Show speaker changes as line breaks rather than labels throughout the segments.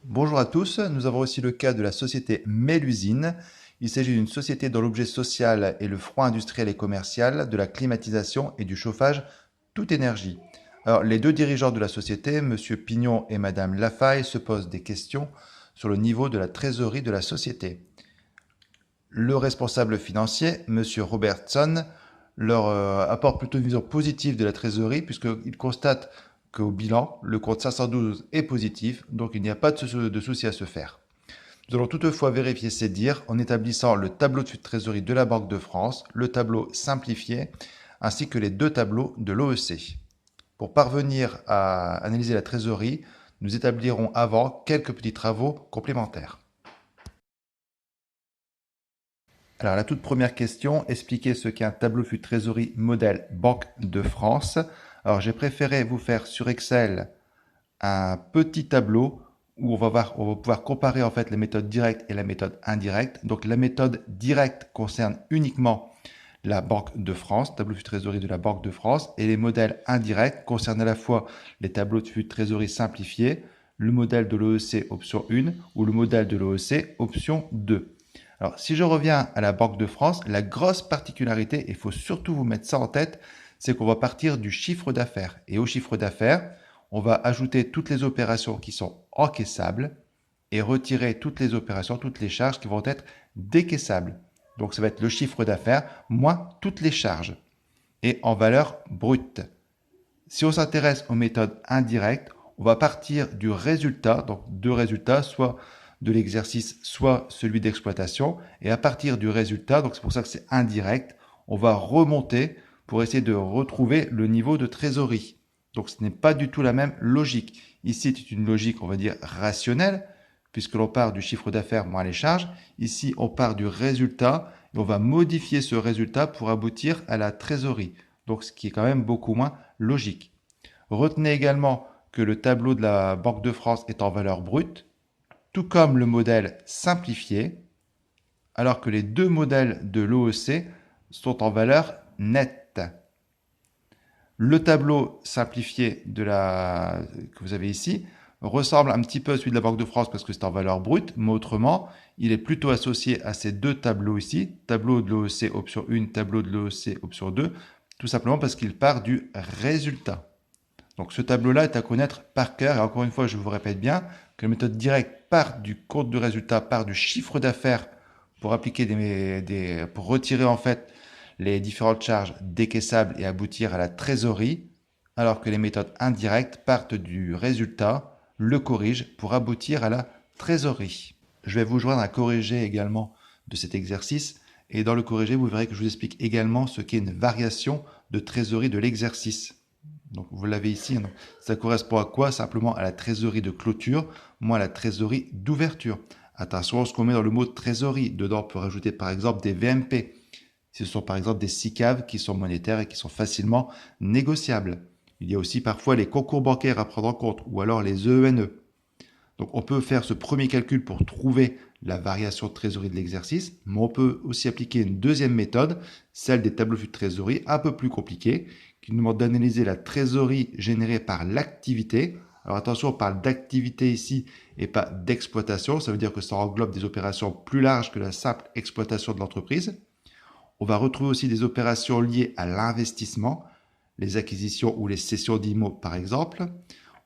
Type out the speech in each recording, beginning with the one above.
Bonjour à tous, nous avons ici le cas de la société Mélusine. Il s'agit d'une société dont l'objet social est le froid industriel et commercial, de la climatisation et du chauffage, toute énergie. Alors, les deux dirigeants de la société, M. Pignon et Mme Lafaille, se posent des questions sur le niveau de la trésorerie de la société. Le responsable financier, M. Robertson, leur apporte plutôt une vision positive de la trésorerie puisqu'il constate qu'au bilan, le compte 512 est positif, donc il n'y a pas de souci à se faire. Nous allons toutefois vérifier ces dires en établissant le tableau de trésorerie de la Banque de France, le tableau simplifié, ainsi que les deux tableaux de l'OEC. Pour parvenir à analyser la trésorerie, nous établirons avant quelques petits travaux complémentaires. Alors, la toute première question, expliquer ce qu'est un tableau flux de trésorerie modèle Banque de France. Alors, j'ai préféré vous faire sur Excel un petit tableau où on va pouvoir comparer en fait les méthodes directes et la méthode indirecte. Donc, la méthode directe concerne uniquement la Banque de France, tableau flux de trésorerie de la Banque de France, et les modèles indirects concernent à la fois les tableaux de flux de trésorerie simplifiés, le modèle de l'OEC option 1 ou le modèle de l'OEC option 2. Alors, si je reviens à la Banque de France, la grosse particularité, et il faut surtout vous mettre ça en tête, c'est qu'on va partir du chiffre d'affaires. Et au chiffre d'affaires, on va ajouter toutes les opérations qui sont encaissables et retirer toutes les opérations, toutes les charges qui vont être décaissables. Donc, ça va être le chiffre d'affaires moins toutes les charges et en valeur brute. Si on s'intéresse aux méthodes indirectes, on va partir du résultat, donc deux résultats, soit de l'exercice, soit celui d'exploitation. Et à partir du résultat, donc c'est pour ça que c'est indirect, on va remonter pour essayer de retrouver le niveau de trésorerie. Donc ce n'est pas du tout la même logique. Ici, c'est une logique, on va dire, rationnelle, puisque l'on part du chiffre d'affaires moins les charges. Ici, on part du résultat et on va modifier ce résultat pour aboutir à la trésorerie. Donc ce qui est quand même beaucoup moins logique. Retenez également que le tableau de la Banque de France est en valeur brute, tout comme le modèle simplifié, alors que les deux modèles de l'OEC sont en valeur nette. Le tableau simplifié que vous avez ici ressemble un petit peu à celui de la Banque de France parce que c'est en valeur brute, mais autrement, il est plutôt associé à ces deux tableaux ici, tableau de l'OEC option 1, tableau de l'OEC option 2, tout simplement parce qu'il part du résultat. Donc ce tableau-là est à connaître par cœur. Et encore une fois, je vous répète bien que la méthode directe part du compte de résultat, part du chiffre d'affaires pour appliquer pour retirer en fait les différentes charges décaissables et aboutir à la trésorerie, alors que les méthodes indirectes partent du résultat, le corrigent pour aboutir à la trésorerie. Je vais vous joindre un corrigé également de cet exercice. Et dans le corrigé, vous verrez que je vous explique également ce qu'est une variation de trésorerie de l'exercice. Donc vous l'avez ici, donc, ça correspond à quoi? Simplement à la trésorerie de clôture, moins la trésorerie d'ouverture. Attention, ce qu'on met dans le mot trésorerie, dedans on peut rajouter par exemple des VMP. Ce sont par exemple des SICAV qui sont monétaires et qui sont facilement négociables. Il y a aussi parfois les concours bancaires à prendre en compte, ou alors les EENE. Donc on peut faire ce premier calcul pour trouver la variation de trésorerie de l'exercice, mais on peut aussi appliquer une deuxième méthode, celle des tableaux flux de trésorerie, un peu plus compliquée, qui nous demande d'analyser la trésorerie générée par l'activité. Alors attention, on parle d'activité ici et pas d'exploitation, ça veut dire que ça englobe des opérations plus larges que la simple exploitation de l'entreprise. On va retrouver aussi des opérations liées à l'investissement, les acquisitions ou les cessions d'immeubles par exemple.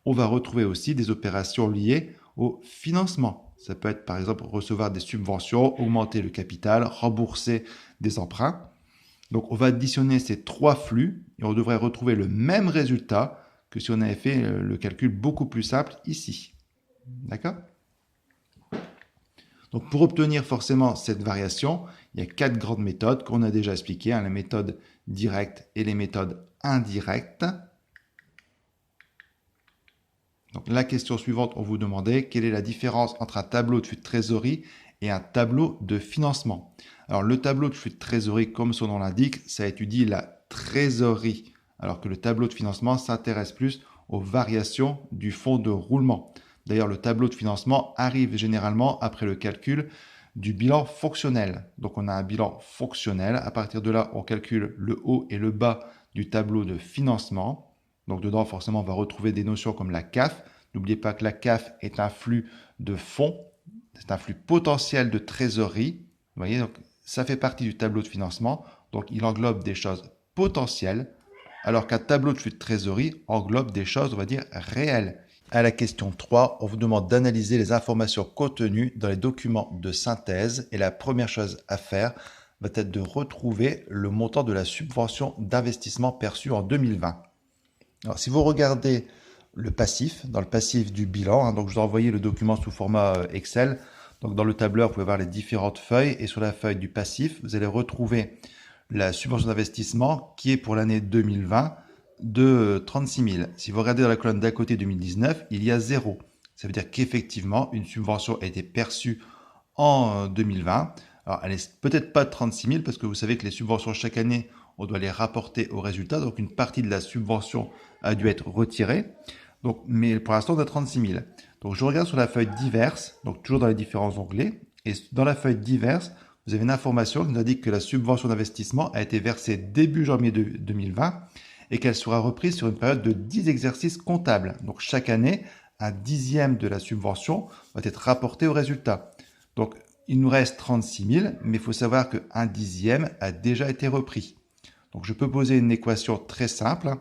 On va retrouver aussi des opérations liées au financement. Ça peut être par exemple recevoir des subventions, augmenter le capital, rembourser des emprunts. Donc on va additionner ces trois flux et on devrait retrouver le même résultat que si on avait fait le calcul beaucoup plus simple ici. D'accord? Donc pour obtenir forcément cette variation, il y a quatre grandes méthodes qu'on a déjà expliquées, hein, les méthodes directes et les méthodes indirectes. Donc la question suivante, on vous demandait quelle est la différence entre un tableau de flux de trésorerie et un tableau de financement. Alors le tableau de flux de trésorerie, comme son nom l'indique, ça étudie la trésorerie, alors que le tableau de financement s'intéresse plus aux variations du fonds de roulement. D'ailleurs, le tableau de financement arrive généralement après le calcul du bilan fonctionnel. Donc on a un bilan fonctionnel. À partir de là, on calcule le haut et le bas du tableau de financement. Donc dedans, forcément, on va retrouver des notions comme la CAF. N'oubliez pas que la CAF est un flux de fonds, c'est un flux potentiel de trésorerie. Vous voyez, donc ça fait partie du tableau de financement. Donc il englobe des choses potentielles, alors qu'un tableau de flux de trésorerie englobe des choses, on va dire, réelles. À la question 3, on vous demande d'analyser les informations contenues dans les documents de synthèse. Et la première chose à faire va être de retrouver le montant de la subvention d'investissement perçue en 2020. Alors, si vous regardez le passif, dans le passif du bilan, donc je vous ai envoyé le document sous format Excel. Donc dans le tableur, vous pouvez voir les différentes feuilles. Et sur la feuille du passif, vous allez retrouver la subvention d'investissement qui est pour l'année 2020 de 36 000. Si vous regardez dans la colonne d'à côté 2019, il y a 0. Ça veut dire qu'effectivement, une subvention a été perçue en 2020. Alors, elle n'est peut-être pas de 36 000 parce que vous savez que les subventions, chaque année, on doit les rapporter au résultat. Donc, une partie de la subvention a dû être retirée. Donc, mais pour l'instant, on a 36 000. Donc, je regarde sur la feuille diverses, donc toujours dans les différents onglets. Et dans la feuille diverses, vous avez une information qui nous indique que la subvention d'investissement a été versée début janvier 2020 et qu'elle sera reprise sur une période de 10 exercices comptables. Donc, chaque année, un dixième de la subvention va être rapporté au résultat. Donc, il nous reste 36 000, mais il faut savoir qu'un dixième a déjà été repris. Donc, je peux poser une équation très simple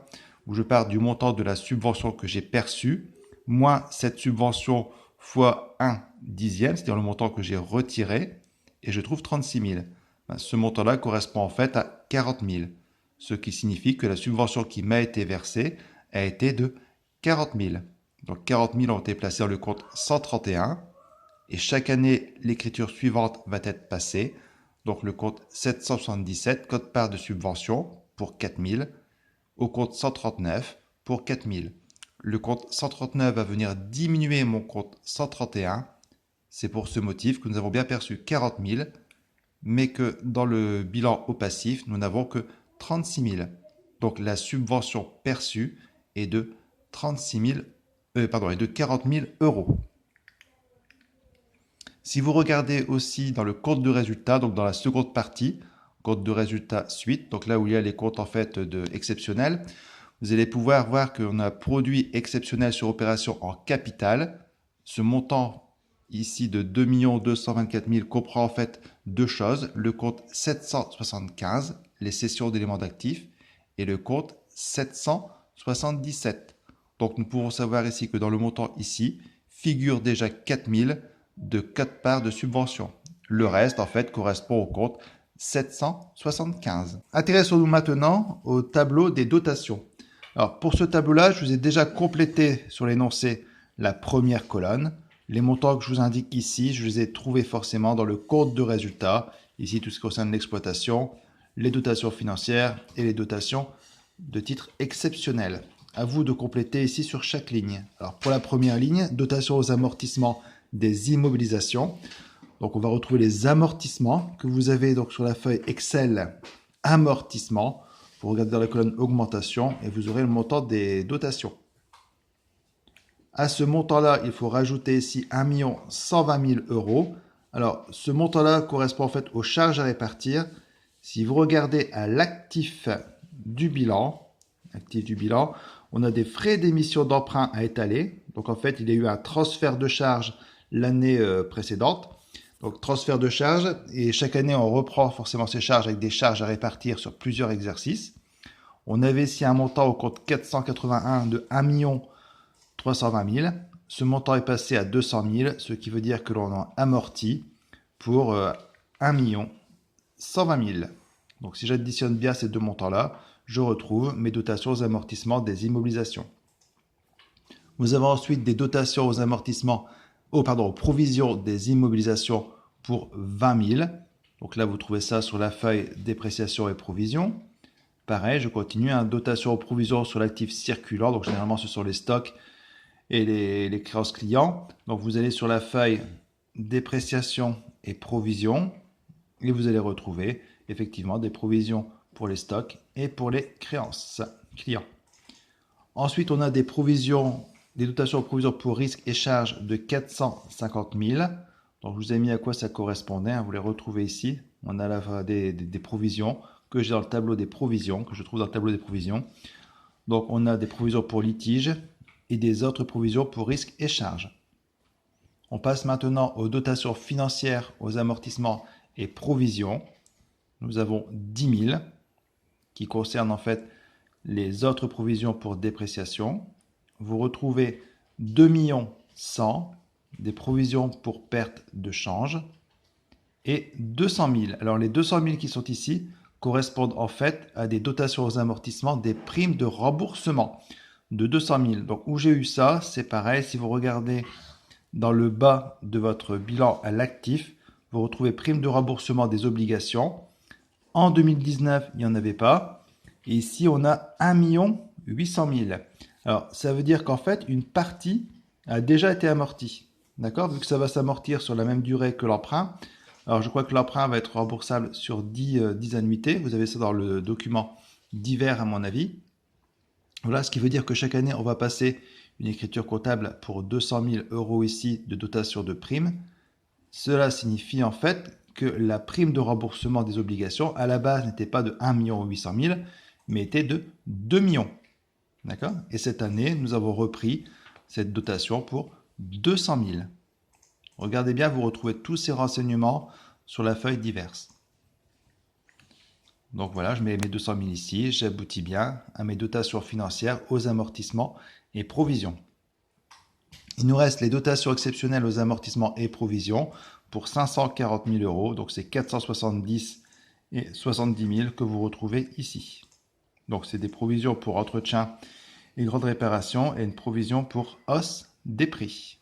où je pars du montant de la subvention que j'ai perçue, moins cette subvention fois 1 dixième, c'est-à-dire le montant que j'ai retiré, et je trouve 36 000. Ce montant-là correspond en fait à 40 000, ce qui signifie que la subvention qui m'a été versée a été de 40 000. Donc 40 000 ont été placés dans le compte 131, et chaque année, l'écriture suivante va être passée. Donc le compte 777, quote-part de subvention pour 4 000, au compte 139 pour 4 000. Le compte 139 va venir diminuer mon compte 131. C'est pour ce motif que nous avons bien perçu 40 000, mais que dans le bilan au passif, nous n'avons que 36 000. Donc la subvention perçue est de 40 000 euros. Si vous regardez aussi dans le compte de résultat, donc dans la seconde partie, compte de résultat suite, donc là où il y a les comptes en fait exceptionnels, vous allez pouvoir voir qu'on a produit exceptionnel sur opération en capital. Ce montant ici de 2 224 000 comprend en fait deux choses, le compte 775, les cessions d'éléments d'actifs, et le compte 777. Donc nous pouvons savoir ici que dans le montant ici, figure déjà 4 000 de quote-part de subvention. Le reste, en fait, correspond au compte 775. Intéressons-nous maintenant au tableau des dotations. Alors, pour ce tableau-là, je vous ai déjà complété sur l'énoncé la première colonne. Les montants que je vous indique ici, je les ai trouvés forcément dans le compte de résultat. Ici, tout ce qui concerne l'exploitation, les dotations financières et les dotations de titres exceptionnels. À vous de compléter ici sur chaque ligne. Alors, pour la première ligne, dotation aux amortissements des immobilisations. Donc, on va retrouver les amortissements que vous avez donc sur la feuille Excel amortissement. Vous regardez dans la colonne augmentation et vous aurez le montant des dotations. À ce montant-là, il faut rajouter ici 1 120 000 euros. Alors, ce montant-là correspond en fait aux charges à répartir. Si vous regardez à l'actif du bilan, on a des frais d'émission d'emprunt à étaler. Donc, en fait, il y a eu un transfert de charges l'année précédente. Donc, transfert de charges. Et chaque année, on reprend forcément ces charges avec des charges à répartir sur plusieurs exercices. On avait ici un montant au compte 481 de 1 320 000. Ce montant est passé à 200 000, ce qui veut dire que l'on a amorti pour 1 120 000. Donc, si j'additionne bien ces deux montants-là, je retrouve mes dotations aux amortissements des immobilisations. Vous avez ensuite des dotations aux amortissements, aux provisions des immobilisations pour 20 000. Donc là, vous trouvez ça sur la feuille dépréciation et provisions. Pareil, je continue, dotation aux provisions sur l'actif circulant. Donc généralement, ce sont les stocks et les créances clients. Donc vous allez sur la feuille dépréciation et provisions et vous allez retrouver effectivement des provisions pour les stocks et pour les créances clients. Ensuite, on a des provisions, des dotations aux provisions pour risques et charges de 450 000. Donc, je vous ai mis à quoi ça correspondait. Vous les retrouvez ici. On a des provisions que j'ai dans le tableau des provisions, que je trouve dans le tableau des provisions. Donc, on a des provisions pour litige, et des autres provisions pour risques et charges. On passe maintenant aux dotations financières, aux amortissements et provisions. Nous avons 10 000 qui concernent en fait les autres provisions pour dépréciation. Vous retrouvez 2 100 000 des provisions pour perte de change et 200 000. Alors les 200 000 qui sont ici correspondent en fait à des dotations aux amortissements des primes de remboursement de 200 000. Donc où j'ai eu ça, c'est pareil. Si vous regardez dans le bas de votre bilan à l'actif, vous retrouvez primes de remboursement des obligations. En 2019, il n'y en avait pas. Et ici, on a 1 800 000. Alors, ça veut dire qu'en fait, une partie a déjà été amortie. D'accord? Vu que ça va s'amortir sur la même durée que l'emprunt. Alors, je crois que l'emprunt va être remboursable sur 10 annuités. Vous avez ça dans le document divers, à mon avis. Voilà, ce qui veut dire que chaque année, on va passer une écriture comptable pour 200 000 € ici de dotation de prime. Cela signifie en fait que la prime de remboursement des obligations, à la base, n'était pas de 1 800 000, mais était de 2 millions. D'accord? Et cette année, nous avons repris cette dotation pour 200 000. Regardez bien, vous retrouvez tous ces renseignements sur la feuille diverses. Donc voilà, je mets mes 200 000 ici, j'aboutis bien à mes dotations financières, aux amortissements et provisions. Il nous reste les dotations exceptionnelles aux amortissements et provisions pour 540 000 €. Donc c'est 470 et 70 000 que vous retrouvez ici. Donc c'est des provisions pour entretien et grandes réparations et une provision pour hausse des prix.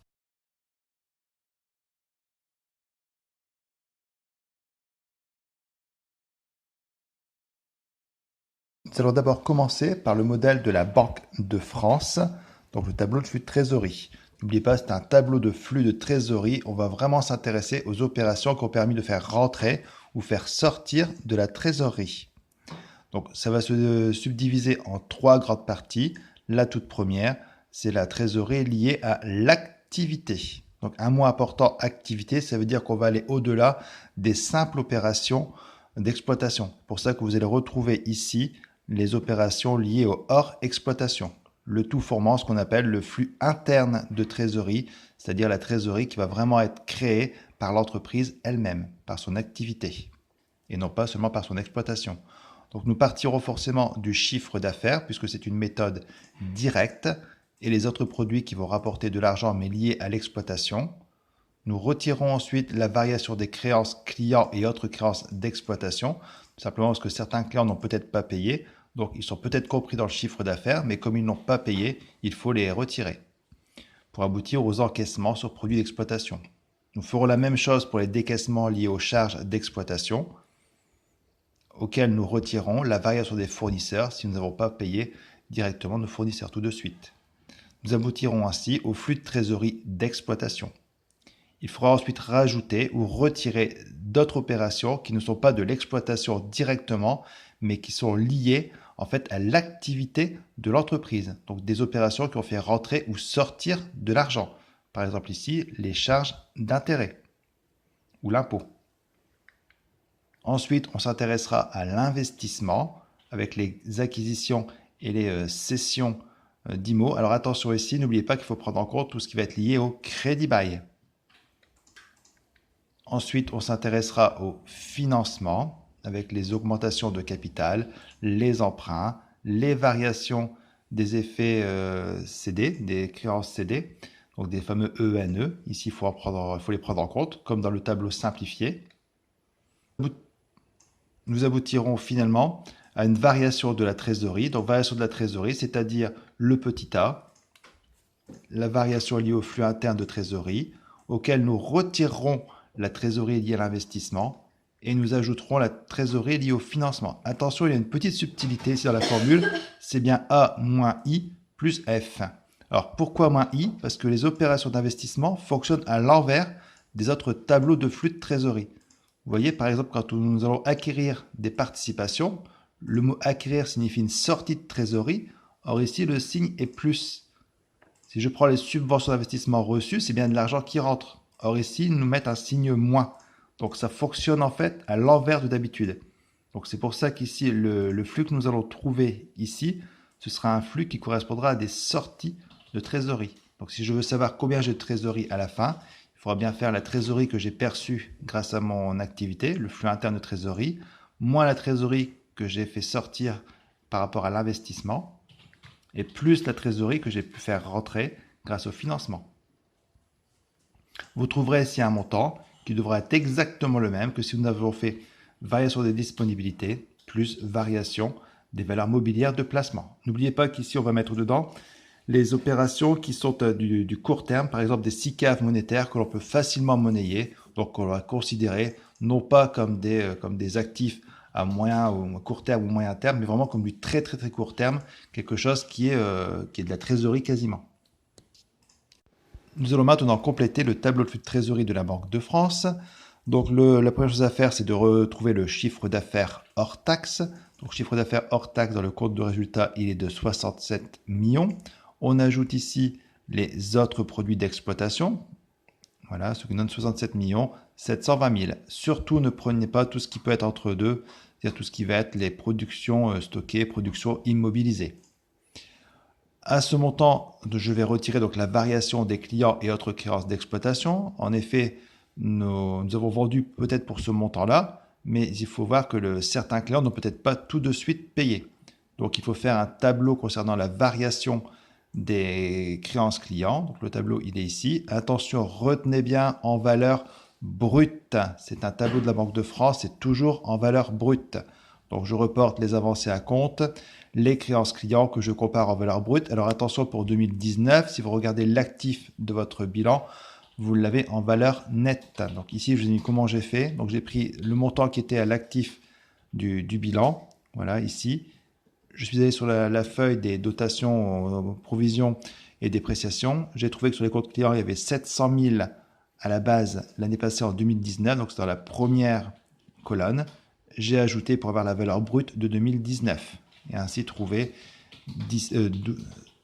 Nous allons d'abord commencer par le modèle de la Banque de France, donc le tableau de flux de trésorerie. N'oubliez pas, c'est un tableau de flux de trésorerie. On va vraiment s'intéresser aux opérations qui ont permis de faire rentrer ou faire sortir de la trésorerie. Donc ça va se subdiviser en 3 grandes parties. La toute première, c'est la trésorerie liée à l'activité. Donc un mot important, activité, ça veut dire qu'on va aller au-delà des simples opérations d'exploitation. Pour ça que vous allez retrouver ici les opérations liées au hors exploitation. Le tout formant ce qu'on appelle le flux interne de trésorerie, c'est-à-dire la trésorerie qui va vraiment être créée par l'entreprise elle-même, par son activité, et non pas seulement par son exploitation. Donc nous partirons forcément du chiffre d'affaires, puisque c'est une méthode directe, et les autres produits qui vont rapporter de l'argent mais liés à l'exploitation. Nous retirons ensuite la variation des créances clients et autres créances d'exploitation, tout simplement parce que certains clients n'ont peut-être pas payé, donc ils sont peut-être compris dans le chiffre d'affaires, mais comme ils n'ont pas payé, il faut les retirer pour aboutir aux encaissements sur produits d'exploitation. Nous ferons la même chose pour les décaissements liés aux charges d'exploitation, auxquels nous retirons la variation des fournisseurs si nous n'avons pas payé directement nos fournisseurs tout de suite. Nous aboutirons ainsi au flux de trésorerie d'exploitation. Il faudra ensuite rajouter ou retirer d'autres opérations qui ne sont pas de l'exploitation directement, mais qui sont liées en fait à l'activité de l'entreprise. Donc des opérations qui ont fait rentrer ou sortir de l'argent. Par exemple ici, les charges d'intérêt ou l'impôt. Ensuite, on s'intéressera à l'investissement avec les acquisitions et les cessions d'IMO. Alors attention ici, n'oubliez pas qu'il faut prendre en compte tout ce qui va être lié au crédit bail. Ensuite, on s'intéressera au financement avec les augmentations de capital, les emprunts, les variations des effets CD, des créances CD, donc des fameux ENE. Ici, il faut les prendre en compte, comme dans le tableau simplifié. Nous aboutirons finalement à une variation de la trésorerie. Donc, variation de la trésorerie, c'est-à-dire le petit a, la variation liée au flux interne de trésorerie, auquel nous retirerons la trésorerie liée à l'investissement et nous ajouterons la trésorerie liée au financement. Attention, il y a une petite subtilité ici dans la formule, c'est bien A moins I plus F. Alors pourquoi moins I? Parce que les opérations d'investissement fonctionnent à l'envers des autres tableaux de flux de trésorerie. Vous voyez par exemple quand nous allons acquérir des participations, le mot acquérir signifie une sortie de trésorerie, or ici le signe est plus. Si je prends les subventions d'investissement reçues, c'est bien de l'argent qui rentre. Or ici, ils nous mettent un signe moins. Donc ça fonctionne en fait à l'envers de d'habitude. Donc c'est pour ça qu'ici, le flux que nous allons trouver ici, ce sera un flux qui correspondra à des sorties de trésorerie. Donc si je veux savoir combien j'ai de trésorerie à la fin, il faudra bien faire la trésorerie que j'ai perçue grâce à mon activité, le flux interne de trésorerie, moins la trésorerie que j'ai fait sortir par rapport à l'investissement, et plus la trésorerie que j'ai pu faire rentrer grâce au financement. Vous trouverez ici un montant qui devra être exactement le même que si nous avions fait variation des disponibilités plus variation des valeurs mobilières de placement. N'oubliez pas qu'ici, on va mettre dedans les opérations qui sont du court terme, par exemple des SICAV monétaires que l'on peut facilement monnayer, donc on va considérer non pas comme des actifs à moyen ou court terme ou moyen terme, mais vraiment comme du très très très court terme, quelque chose qui est de la trésorerie quasiment. Nous allons maintenant compléter le tableau de flux de trésorerie de la Banque de France. Donc la première chose à faire, c'est de retrouver le chiffre d'affaires hors taxe. Donc chiffre d'affaires hors taxe dans le compte de résultat, il est de 67 millions. On ajoute ici les autres produits d'exploitation. Voilà, ce qui donne 67 millions 720 000. Surtout, ne prenez pas tout ce qui peut être entre deux, c'est-à-dire tout ce qui va être les productions stockées, productions immobilisées. À ce montant, je vais retirer donc la variation des clients et autres créances d'exploitation. En effet, nous avons vendu peut-être pour ce montant-là, mais il faut voir que certains clients n'ont peut-être pas tout de suite payé. Donc, il faut faire un tableau concernant la variation des créances clients. Donc, le tableau, il est ici. Attention, retenez bien en valeur brute. C'est un tableau de la Banque de France, c'est toujours en valeur brute. Donc, je reporte les avancées à compte, les créances clients que je compare en valeur brute. Alors, attention pour 2019, si vous regardez l'actif de votre bilan, vous l'avez en valeur nette. Donc, ici, je vous ai mis comment j'ai fait. Donc, j'ai pris le montant qui était à l'actif du bilan. Voilà, ici. Je suis allé sur la feuille des dotations, provisions et dépréciations. J'ai trouvé que sur les comptes clients, il y avait 700 000 à la base l'année passée en 2019. Donc, c'est dans la première colonne. J'ai ajouté pour avoir la valeur brute de 2019 et ainsi trouver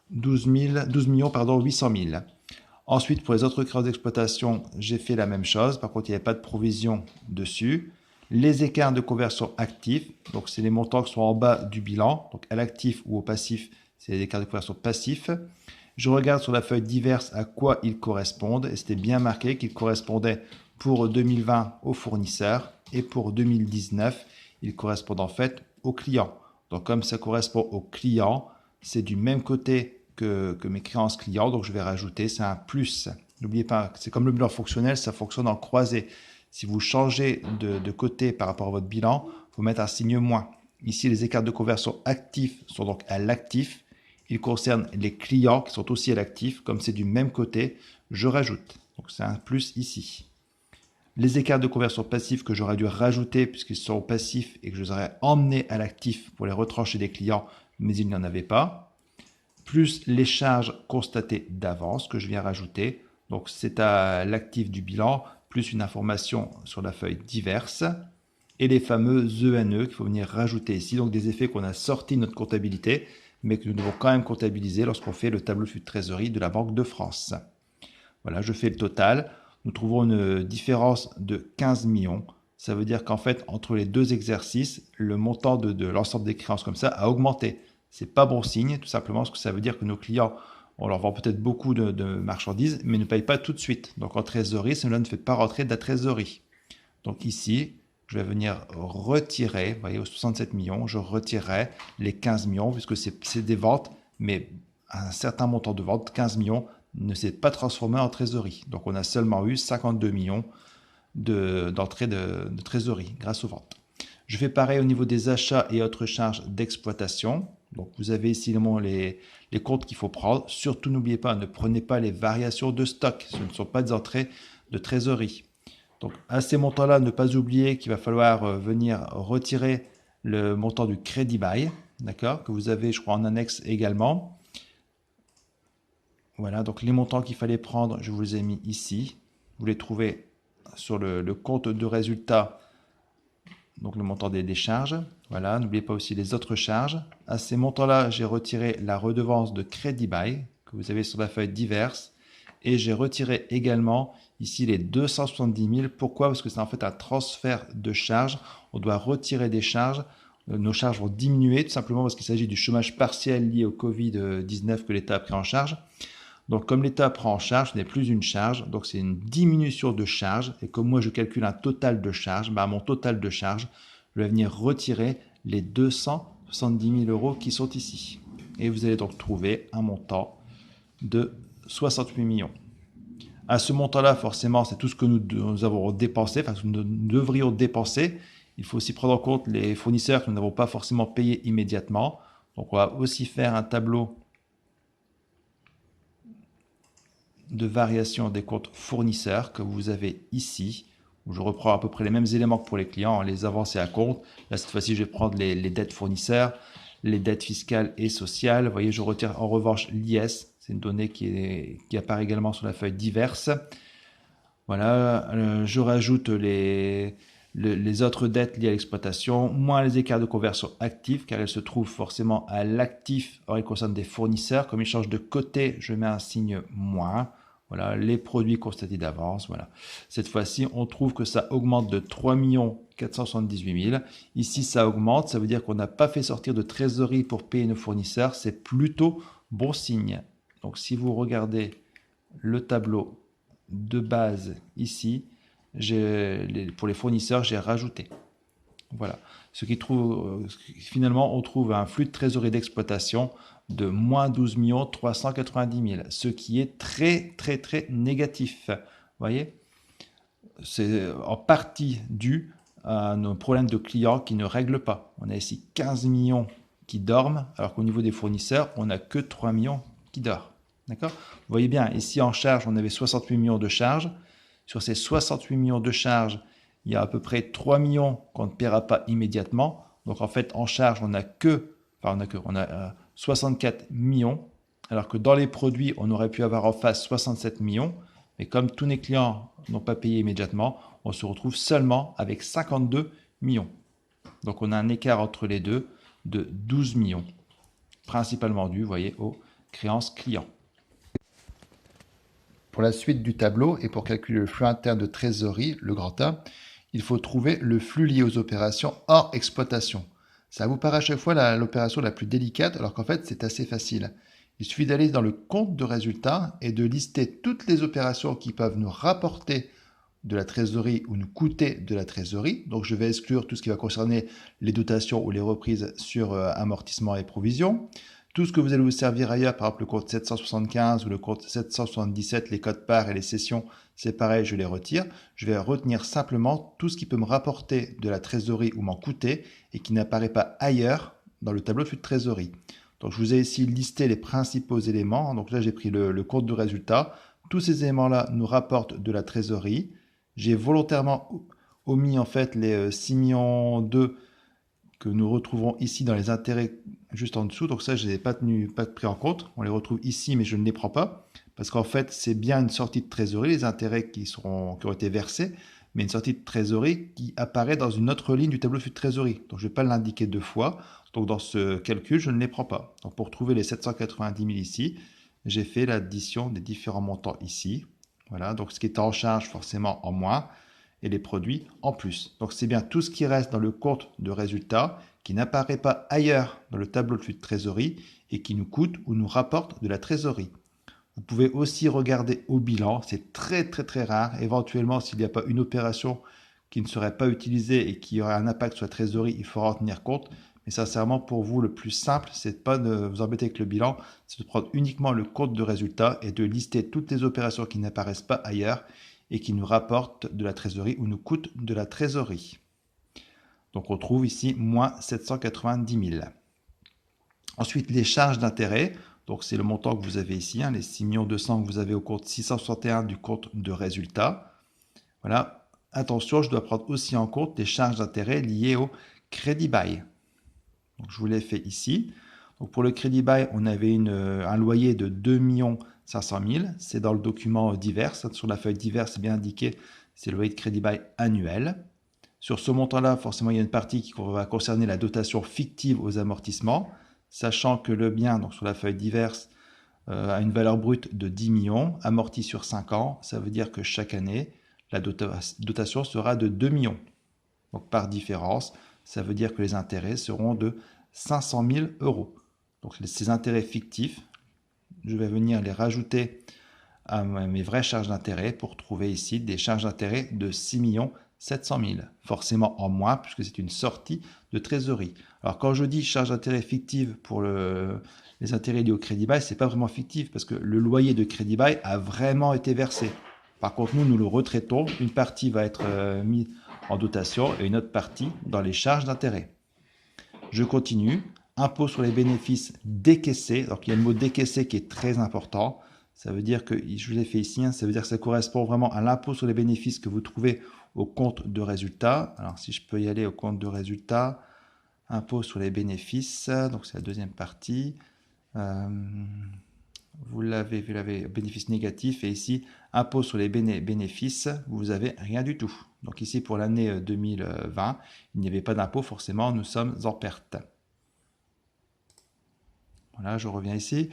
12 800 000. Ensuite, pour les autres créances d'exploitation, j'ai fait la même chose. Par contre, il n'y avait pas de provision dessus. Les écarts de conversion actifs, donc c'est les montants qui sont en bas du bilan. Donc à l'actif ou au passif, c'est les écarts de conversion passifs. Je regarde sur la feuille diverses à quoi ils correspondent. Et c'était bien marqué qu'ils correspondaient pour 2020 aux fournisseurs et pour 2019, ils correspondent en fait aux clients. Donc comme ça correspond aux clients, c'est du même côté que mes créances clients, donc je vais rajouter, c'est un plus. N'oubliez pas, c'est comme le bilan fonctionnel, ça fonctionne en croisée. Si vous changez de côté par rapport à votre bilan, il faut mettre un signe moins. Ici, les écarts de conversion actifs sont donc à l'actif. Ils concernent les clients qui sont aussi à l'actif. Comme c'est du même côté, je rajoute. Donc c'est un plus ici. Les écarts de conversion passifs que j'aurais dû rajouter puisqu'ils sont passifs et que je les aurais emmenés à l'actif pour les retrancher des clients, mais il n'y en avait pas. Plus les charges constatées d'avance que je viens rajouter. Donc c'est à l'actif du bilan, plus une information sur la feuille diverses. Et les fameux ENE qu'il faut venir rajouter ici. Donc des effets qu'on a sortis de notre comptabilité, mais que nous devons quand même comptabiliser lorsqu'on fait le tableau de flux de trésorerie de la Banque de France. Voilà, je fais le total. Nous trouvons une différence de 15 millions. Ça veut dire qu'en fait, entre les deux exercices, le montant de l'ensemble des créances comme ça a augmenté. Ce n'est pas bon signe, tout simplement, parce que ça veut dire que nos clients, on leur vend peut-être beaucoup de marchandises, mais ne payent pas tout de suite. Donc en trésorerie, cela ne fait pas rentrer de la trésorerie. Donc ici, je vais venir retirer, vous voyez, aux 67 millions, je retirerai les 15 millions, puisque c'est des ventes, mais un certain montant de vente, 15 millions, ne s'est pas transformé en trésorerie. Donc on a seulement eu 52 millions d'entrée de trésorerie grâce aux ventes. Je fais pareil au niveau des achats et autres charges d'exploitation. Donc vous avez ici les comptes qu'il faut prendre. Surtout n'oubliez pas, ne prenez pas les variations de stock. Ce ne sont pas des entrées de trésorerie. Donc à ces montants-là, ne pas oublier qu'il va falloir venir retirer le montant du crédit bail, d'accord, que vous avez, je crois, en annexe également. Voilà, donc les montants qu'il fallait prendre, je vous les ai mis ici. Vous les trouvez sur le compte de résultat, donc le montant des charges. Voilà, n'oubliez pas aussi les autres charges. À ces montants-là, j'ai retiré la redevance de crédit bail que vous avez sur la feuille diverses. Et j'ai retiré également ici les 270 000. Pourquoi? Parce que c'est en fait un transfert de charges. On doit retirer des charges. Nos charges vont diminuer tout simplement parce qu'il s'agit du chômage partiel lié au Covid-19 que l'État a pris en charge. Donc comme l'État prend en charge, ce n'est plus une charge, donc c'est une diminution de charge. Et comme moi je calcule un total de charge, à mon total de charge, je vais venir retirer les 270 000 euros qui sont ici. Et vous allez donc trouver un montant de 68 millions. À ce montant-là, forcément, c'est tout ce que nous avons dépensé, enfin, ce que nous devrions dépenser. Il faut aussi prendre en compte les fournisseurs que nous n'avons pas forcément payés immédiatement. Donc, on va aussi faire un tableau de variation des comptes fournisseurs que vous avez ici, où je reprends à peu près les mêmes éléments que pour les clients, les avancées à compte. Là, cette fois-ci, je vais prendre les dettes fournisseurs, les dettes fiscales et sociales. Vous voyez, je retire en revanche l'IS. C'est une donnée qui apparaît également sur la feuille diverses. Voilà, je rajoute les autres dettes liées à l'exploitation, moins les écarts de conversion actifs, car elles se trouvent forcément à l'actif. Or, ils concernent des fournisseurs. Comme ils changent de côté, je mets un signe moins. Voilà, les produits constatés d'avance. Voilà. Cette fois-ci, on trouve que ça augmente de 3 478 000. Ici, ça augmente. Ça veut dire qu'on n'a pas fait sortir de trésorerie pour payer nos fournisseurs. C'est plutôt bon signe. Donc, si vous regardez le tableau de base ici, pour les fournisseurs, j'ai rajouté. Voilà. Finalement, on trouve un flux de trésorerie d'exploitation de moins 12 390 000, ce qui est très, très, très négatif. Vous voyez, c'est en partie dû à nos problèmes de clients qui ne règlent pas. On a ici 15 millions qui dorment, alors qu'au niveau des fournisseurs, on n'a que 3 millions qui dorment. D'accord? Vous voyez bien, ici en charge, on avait 68 millions de charges. Sur ces 68 millions de charges, il y a à peu près 3 millions qu'on ne paiera pas immédiatement. Donc en fait, en charge, on a 64 millions, alors que dans les produits, on aurait pu avoir en face 67 millions. Mais comme tous les clients n'ont pas payé immédiatement, on se retrouve seulement avec 52 millions. Donc on a un écart entre les deux de 12 millions, principalement dû, vous voyez, aux créances clients. Pour la suite du tableau et pour calculer le flux interne de trésorerie, le grand A, il faut trouver le flux lié aux opérations hors exploitation. Ça vous paraît à chaque fois l'opération la plus délicate, alors qu'en fait c'est assez facile. Il suffit d'aller dans le compte de résultats et de lister toutes les opérations qui peuvent nous rapporter de la trésorerie ou nous coûter de la trésorerie. Donc je vais exclure tout ce qui va concerner les dotations ou les reprises sur amortissement et provisions. Tout ce que vous allez vous servir ailleurs, par exemple le compte 775 ou le compte 777, les codes parts et les cessions, c'est pareil, je les retire. Je vais retenir simplement tout ce qui peut me rapporter de la trésorerie ou m'en coûter et qui n'apparaît pas ailleurs dans le tableau de flux de trésorerie. Donc je vous ai ici listé les principaux éléments. Donc là j'ai pris le compte de résultat. Tous ces éléments-là nous rapportent de la trésorerie. J'ai volontairement omis en fait les 6 millions 2 que nous retrouvons ici dans les intérêts juste en dessous. Donc ça, je ne les ai pas pris en compte. On les retrouve ici, mais je ne les prends pas. Parce qu'en fait, c'est bien une sortie de trésorerie, les intérêts qui ont été versés, mais une sortie de trésorerie qui apparaît dans une autre ligne du tableau de flux de trésorerie. Donc je ne vais pas l'indiquer deux fois. Donc dans ce calcul, je ne les prends pas. Donc pour trouver les 790 000 ici, j'ai fait l'addition des différents montants ici. Voilà, donc ce qui est en charge forcément en moins et les produits en plus. Donc c'est bien tout ce qui reste dans le compte de résultat qui n'apparaît pas ailleurs dans le tableau de flux de trésorerie et qui nous coûte ou nous rapporte de la trésorerie. Vous pouvez aussi regarder au bilan, c'est très très très rare. Éventuellement, s'il n'y a pas une opération qui ne serait pas utilisée et qui aurait un impact sur la trésorerie, il faudra en tenir compte. Mais sincèrement, pour vous, le plus simple, c'est de ne pas vous embêter avec le bilan, c'est de prendre uniquement le compte de résultat et de lister toutes les opérations qui n'apparaissent pas ailleurs et qui nous rapportent de la trésorerie ou nous coûtent de la trésorerie. Donc on trouve ici moins 790 000. Ensuite, les charges d'intérêt. Donc c'est le montant que vous avez ici, les 6 200 000 que vous avez au compte 661 du compte de résultat. Voilà. Attention, je dois prendre aussi en compte les charges d'intérêt liées au crédit bail. Donc je vous l'ai fait ici. Donc pour le crédit bail, on avait un loyer de 2 500 000. C'est dans le document divers. Sur la feuille divers, c'est bien indiqué, c'est le loyer de crédit bail annuel. Sur ce montant-là, forcément, il y a une partie qui va concerner la dotation fictive aux amortissements, sachant que le bien, donc sur la feuille diverse, a une valeur brute de 10 millions, amorti sur 5 ans. Ça veut dire que chaque année, la dotation sera de 2 millions. Donc par différence, ça veut dire que les intérêts seront de 500 000 euros. Donc ces intérêts fictifs, je vais venir les rajouter à mes vraies charges d'intérêt pour trouver ici des charges d'intérêt de 6 700 000, forcément en moins puisque c'est une sortie de trésorerie. Alors quand je dis charges d'intérêt fictives pour les intérêts liés au crédit bail, c'est pas vraiment fictif parce que le loyer de crédit bail a vraiment été versé. Par contre, nous le retraitons. Une partie va être mise en dotation et une autre partie dans les charges d'intérêt. Je continue. Impôt sur les bénéfices décaissés. Donc, il y a le mot décaissé qui est très important. Ça veut dire que, je vous l'ai fait ici, ça veut dire que ça correspond vraiment à l'impôt sur les bénéfices que vous trouvez au compte de résultat. Alors, si je peux y aller au compte de résultat, impôt sur les bénéfices, donc c'est la deuxième partie. Vous l'avez bénéfice négatif et ici, impôt sur les bénéfices, vous avez rien du tout. Donc ici, pour l'année 2020, il n'y avait pas d'impôt, forcément, nous sommes en perte. Voilà, je reviens ici.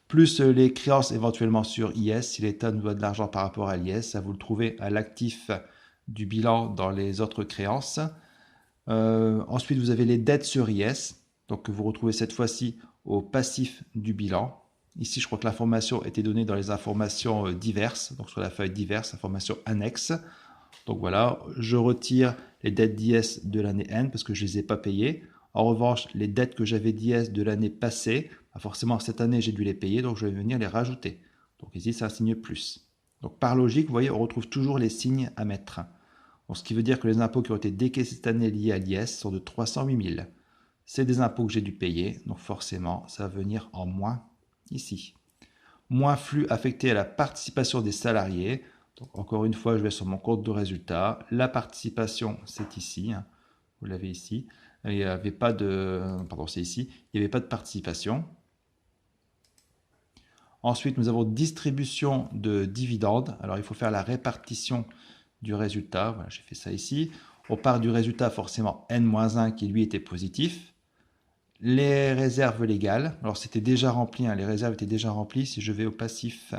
Plus les créances éventuellement sur IS, si l'État nous doit de l'argent par rapport à l'IS, ça vous le trouvez à l'actif du bilan dans les autres créances. Ensuite, vous avez les dettes sur IS, donc que vous retrouvez cette fois-ci au passif du bilan. Ici, je crois que l'information était donnée dans les informations diverses, donc sur la feuille diverses, informations annexes. Donc voilà, je retire les dettes d'IS de l'année N parce que je ne les ai pas payées. En revanche, les dettes que j'avais d'IS de l'année passée, forcément cette année j'ai dû les payer, donc je vais venir les rajouter. Donc ici, c'est un signe plus. Donc par logique, vous voyez, on retrouve toujours les signes à mettre. Donc, ce qui veut dire que les impôts qui ont été décaissés cette année liés à l'IS sont de 308 000. C'est des impôts que j'ai dû payer, donc forcément, ça va venir en moins ici. Moins flux affecté à la participation des salariés. Donc, encore une fois, je vais sur mon compte de résultat. La participation, c'est ici. Vous l'avez ici. Il n'y avait pas de... Pardon, c'est ici. Il n'y avait pas de participation. Ensuite, nous avons distribution de dividendes. Alors, il faut faire la répartition du résultat. Voilà, j'ai fait ça ici. On part du résultat forcément N-1 qui lui était positif. Les réserves légales. Alors, c'était déjà rempli. Les réserves étaient déjà remplies. Si je vais au passif,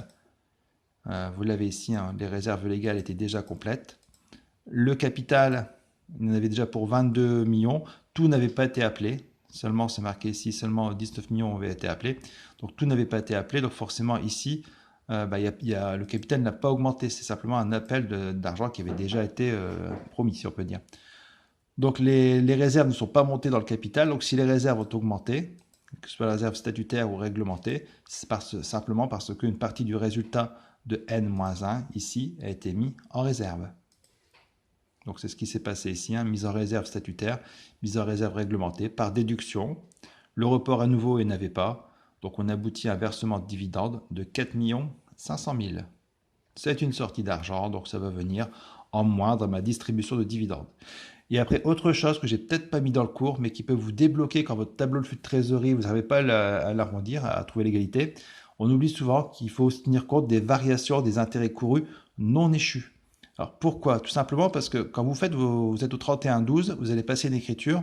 vous l'avez ici. Les réserves légales étaient déjà complètes. Le capital, il en avait déjà pour 22 millions. Tout n'avait pas été appelé. Seulement, c'est marqué ici, seulement 19 millions avaient été appelés. Donc, tout n'avait pas été appelé. Donc, forcément, ici, le capital n'a pas augmenté. C'est simplement un appel d'argent qui avait déjà été promis, si on peut dire. Donc, les réserves ne sont pas montées dans le capital. Donc, si les réserves ont augmenté, que ce soit la réserve statutaire ou réglementée, c'est simplement parce qu'une partie du résultat de N-1 ici a été mis en réserve. Donc, c'est ce qui s'est passé ici, mise en réserve statutaire, mise en réserve réglementée par déduction. Le report à nouveau, il n'avait pas. Donc, on aboutit à un versement de dividendes de 4 500 000. C'est une sortie d'argent, donc ça va venir en moins dans ma distribution de dividendes. Et après, autre chose que j'ai peut-être pas mis dans le cours, mais qui peut vous débloquer quand votre tableau de flux de trésorerie, vous n'arrivez pas à l'arrondir, à trouver l'égalité. On oublie souvent qu'il faut aussi tenir compte des variations des intérêts courus non échus. Alors pourquoi? Tout simplement parce que quand vous êtes au 31-12, vous allez passer une écriture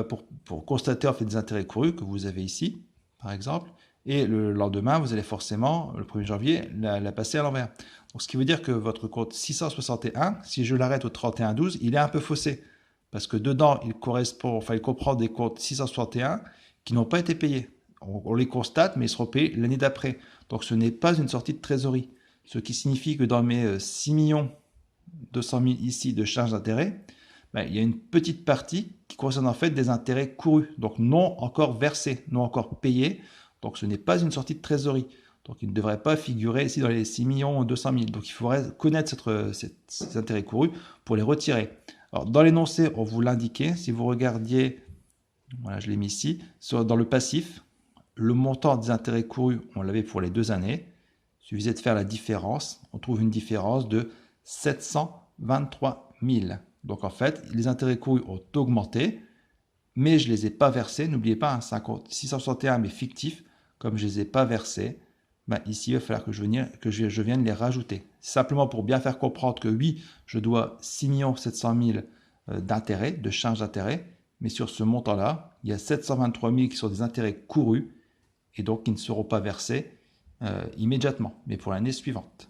pour constater en fait des intérêts courus que vous avez ici, par exemple, et le lendemain, vous allez forcément, le 1er janvier, la passer à l'envers. Donc, ce qui veut dire que votre compte 661, si je l'arrête au 31-12, il est un peu faussé. Parce que dedans, il comprend des comptes 661 qui n'ont pas été payés. On les constate, mais ils seront payés l'année d'après. Donc, ce n'est pas une sortie de trésorerie. Ce qui signifie que dans mes 6 200 000 ici de charges d'intérêt, il y a une petite partie qui concerne en fait des intérêts courus, donc non encore versés, non encore payés. Donc ce n'est pas une sortie de trésorerie. Donc il ne devrait pas figurer ici dans les 6 200 000. Donc il faudrait connaître ces intérêts courus pour les retirer. Alors dans l'énoncé, on vous l'indiquait. Si vous regardiez, voilà, je l'ai mis ici, dans le passif, le montant des intérêts courus, on l'avait pour les 2 années. Il suffisait de faire la différence. On trouve une différence de 723 000. Donc en fait, les intérêts courus ont augmenté, mais je ne les ai pas versés. N'oubliez pas, 661 mais fictif, comme je ne les ai pas versés, ici il va falloir que je vienne les rajouter. Simplement pour bien faire comprendre que oui, je dois 6 700 000 d'intérêts, de charges d'intérêt, mais sur ce montant-là, il y a 723 000 qui sont des intérêts courus, et donc qui ne seront pas versés immédiatement, mais pour l'année suivante.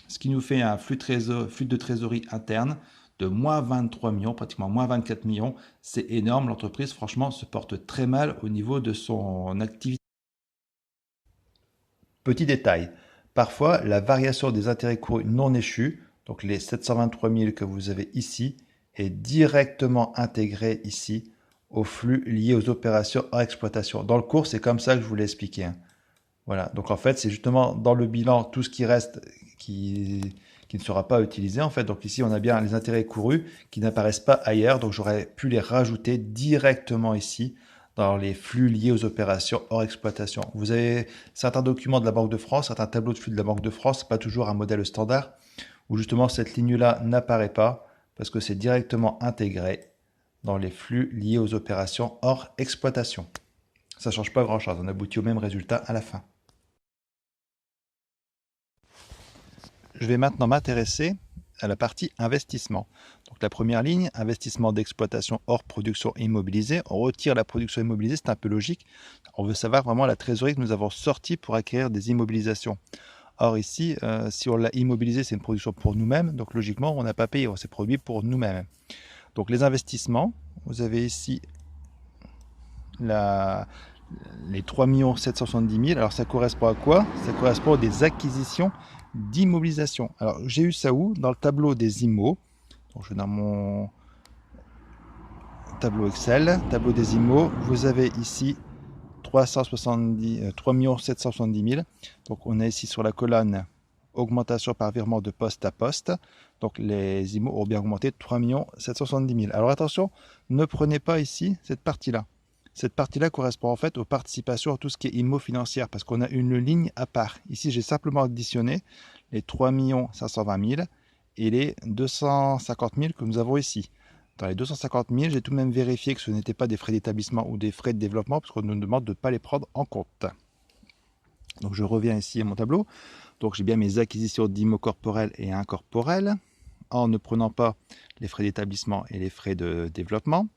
Ce qui nous fait un flux de trésorerie interne de moins 23 millions, pratiquement moins 24 millions. C'est énorme. L'entreprise, franchement, se porte très mal au niveau de son activité. Petit détail, parfois la variation des intérêts courus non échus, donc les 723 000 que vous avez ici, est directement intégrée ici au flux lié aux opérations hors exploitation. Dans le cours, c'est comme ça que je vous l'ai expliqué, hein. Voilà, donc en fait, c'est justement dans le bilan tout ce qui reste qui ne sera pas utilisé en fait. Donc ici, on a bien les intérêts courus qui n'apparaissent pas ailleurs, donc j'aurais pu les rajouter directement ici dans les flux liés aux opérations hors exploitation. Vous avez certains documents de la Banque de France, certains tableaux de flux de la Banque de France, pas toujours un modèle standard, où justement cette ligne-là n'apparaît pas parce que c'est directement intégré dans les flux liés aux opérations hors exploitation. Ça ne change pas grand-chose, on aboutit au même résultat à la fin. Je vais maintenant m'intéresser à la partie investissement. Donc la première ligne, investissement d'exploitation hors production immobilisée. On retire la production immobilisée, c'est un peu logique. On veut savoir vraiment la trésorerie que nous avons sortie pour acquérir des immobilisations. Or ici, si on l'a immobilisé, c'est une production pour nous-mêmes. Donc logiquement, on n'a pas payé, on s'est produit pour nous-mêmes. Donc les investissements, vous avez ici les 3 770 000. Alors ça correspond à quoi? Ça correspond à des acquisitions d'immobilisation. Alors j'ai eu ça où? Dans le tableau des IMO. Donc je vais dans mon tableau Excel, tableau des IMO. Vous avez ici 3 770 000. Donc on est ici sur la colonne augmentation par virement de poste à poste. Donc les IMO ont bien augmenté de 3 770 000. Alors attention, ne prenez pas ici cette partie-là. Cette partie-là correspond en fait aux participations à tout ce qui est IMO financière parce qu'on a une ligne à part. Ici, j'ai simplement additionné les 3 520 000 et les 250 000 que nous avons ici. Dans les 250 000, j'ai tout de même vérifié que ce n'étaient pas des frais d'établissement ou des frais de développement parce qu'on nous demande de ne pas les prendre en compte. Donc je reviens ici à mon tableau. Donc j'ai bien mes acquisitions d'IMO corporels et incorporels en ne prenant pas les frais d'établissement et les frais de développement.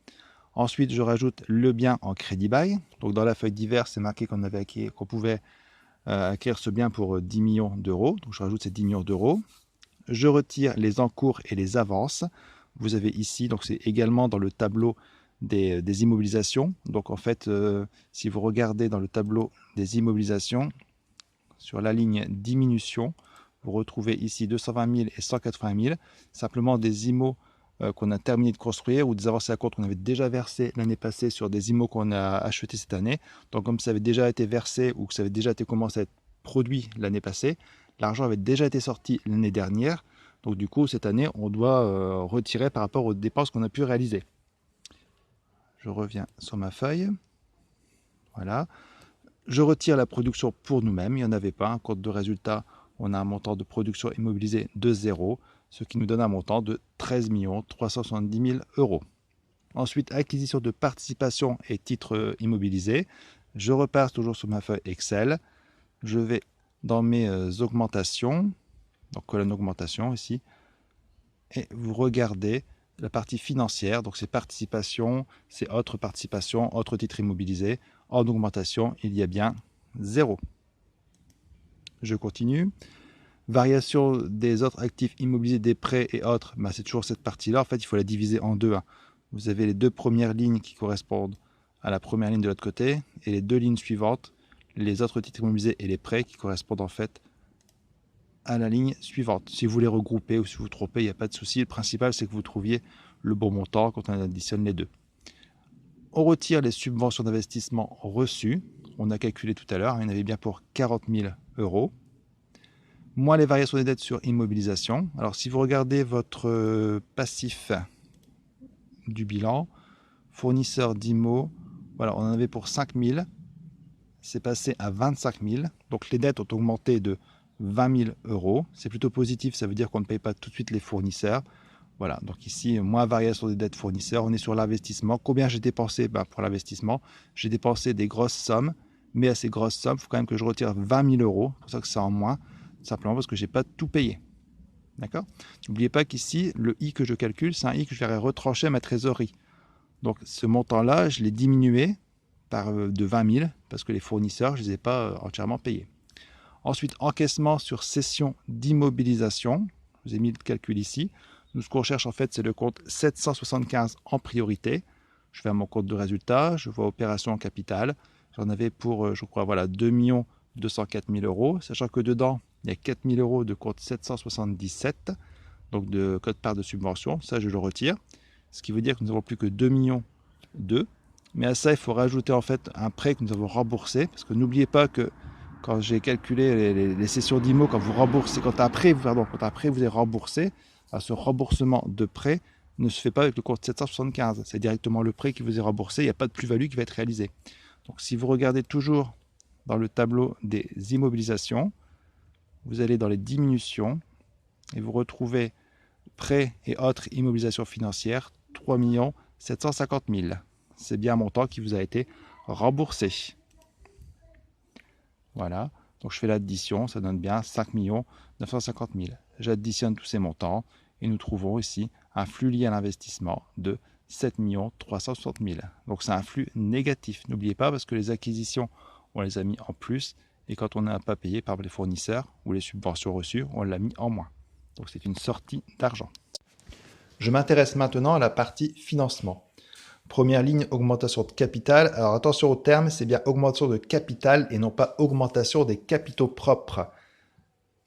Ensuite, je rajoute le bien en crédit bail. Donc dans la feuille divers, c'est marqué qu'on pouvait acquérir ce bien pour 10 millions d'euros. Donc je rajoute ces 10 millions d'euros. Je retire les encours et les avances. Vous avez ici, donc c'est également dans le tableau des immobilisations. Donc en fait, si vous regardez dans le tableau des immobilisations, sur la ligne diminution, vous retrouvez ici 220 000 et 180 000, simplement des IMO qu'on a terminé de construire ou des avancées à compte qu'on avait déjà versées l'année passée sur des IMO qu'on a achetés cette année. Donc comme ça avait déjà été versé ou que ça avait déjà été commencé à être produit l'année passée, l'argent avait déjà été sorti l'année dernière. Donc du coup, cette année, on doit retirer par rapport aux dépenses qu'on a pu réaliser. Je reviens sur ma feuille. Voilà. Je retire la production pour nous-mêmes. Il n'y en avait pas. Un compte de résultat, on a un montant de production immobilisée de 0, ce qui nous donne un montant de 13 370 000 euros. Ensuite, acquisition de participation et titres immobilisés. Je repars toujours sur ma feuille Excel. Je vais dans mes augmentations, donc colonne augmentation ici, et vous regardez la partie financière, donc c'est participation, c'est autres participations, autres titres immobilisés. En augmentation, il y a bien 0. Je continue. Variation des autres actifs immobilisés, des prêts et autres, c'est toujours cette partie-là. En fait, il faut la diviser en deux. Vous avez les deux premières lignes qui correspondent à la première ligne de l'autre côté et les deux lignes suivantes, les autres titres immobilisés et les prêts qui correspondent en fait à la ligne suivante. Si vous les regroupez ou si vous vous trompez, il n'y a pas de souci. Le principal, c'est que vous trouviez le bon montant quand on additionne les deux. On retire les subventions d'investissement reçues. On a calculé tout à l'heure, il y en avait bien pour 40 000 euros. Moins les variations des dettes sur immobilisation. Alors, si vous regardez votre passif du bilan, fournisseur d'IMO, voilà, on en avait pour 5 000. C'est passé à 25 000. Donc, les dettes ont augmenté de 20 000 euros. C'est plutôt positif, ça veut dire qu'on ne paye pas tout de suite les fournisseurs. Voilà, donc ici, moins variation des dettes fournisseurs. On est sur l'investissement. Combien j'ai dépensé pour l'investissement? J'ai dépensé des grosses sommes, mais à ces grosses sommes, il faut quand même que je retire 20 000 euros. C'est pour ça que c'est en moins, simplement parce que je n'ai pas tout payé. D'accord? N'oubliez pas qu'ici, le I que je calcule, c'est un I que je vais retrancher à ma trésorerie. Donc ce montant-là, je l'ai diminué de 20 000 parce que les fournisseurs, je ne les ai pas entièrement payés. Ensuite, encaissement sur cession d'immobilisation. Je vous ai mis le calcul ici. Nous, ce qu'on cherche en fait, c'est le compte 775 en priorité. Je vais à mon compte de résultat, je vois opération en capital. J'en avais pour, je crois, voilà, 2 204 000 euros, sachant que dedans, il y a 4 000 euros de compte 777, donc de code-part de subvention. Ça, je le retire. Ce qui veut dire que nous n'avons plus que 2 millions 2. Mais à ça, il faut rajouter en fait un prêt que nous avons remboursé. Parce que n'oubliez pas que quand j'ai calculé les cessions d'IMO, quand vous remboursez, quand après vous avez remboursé, ce remboursement de prêt ne se fait pas avec le compte 775. C'est directement le prêt qui vous est remboursé. Il n'y a pas de plus-value qui va être réalisée. Donc si vous regardez toujours dans le tableau des immobilisations, vous allez dans les diminutions et vous retrouvez prêts et autres immobilisations financières, 3 750 000. C'est bien un montant qui vous a été remboursé. Voilà, donc je fais l'addition, ça donne bien 5 950 000. J'additionne tous ces montants et nous trouvons ici un flux lié à l'investissement de 7 360 000. Donc c'est un flux négatif. N'oubliez pas parce que les acquisitions, on les a mis en plus et quand on n'a pas payé par les fournisseurs ou les subventions reçues, on l'a mis en moins. Donc c'est une sortie d'argent. Je m'intéresse maintenant à la partie financement. Première ligne, augmentation de capital. Alors attention au terme, c'est bien augmentation de capital et non pas augmentation des capitaux propres.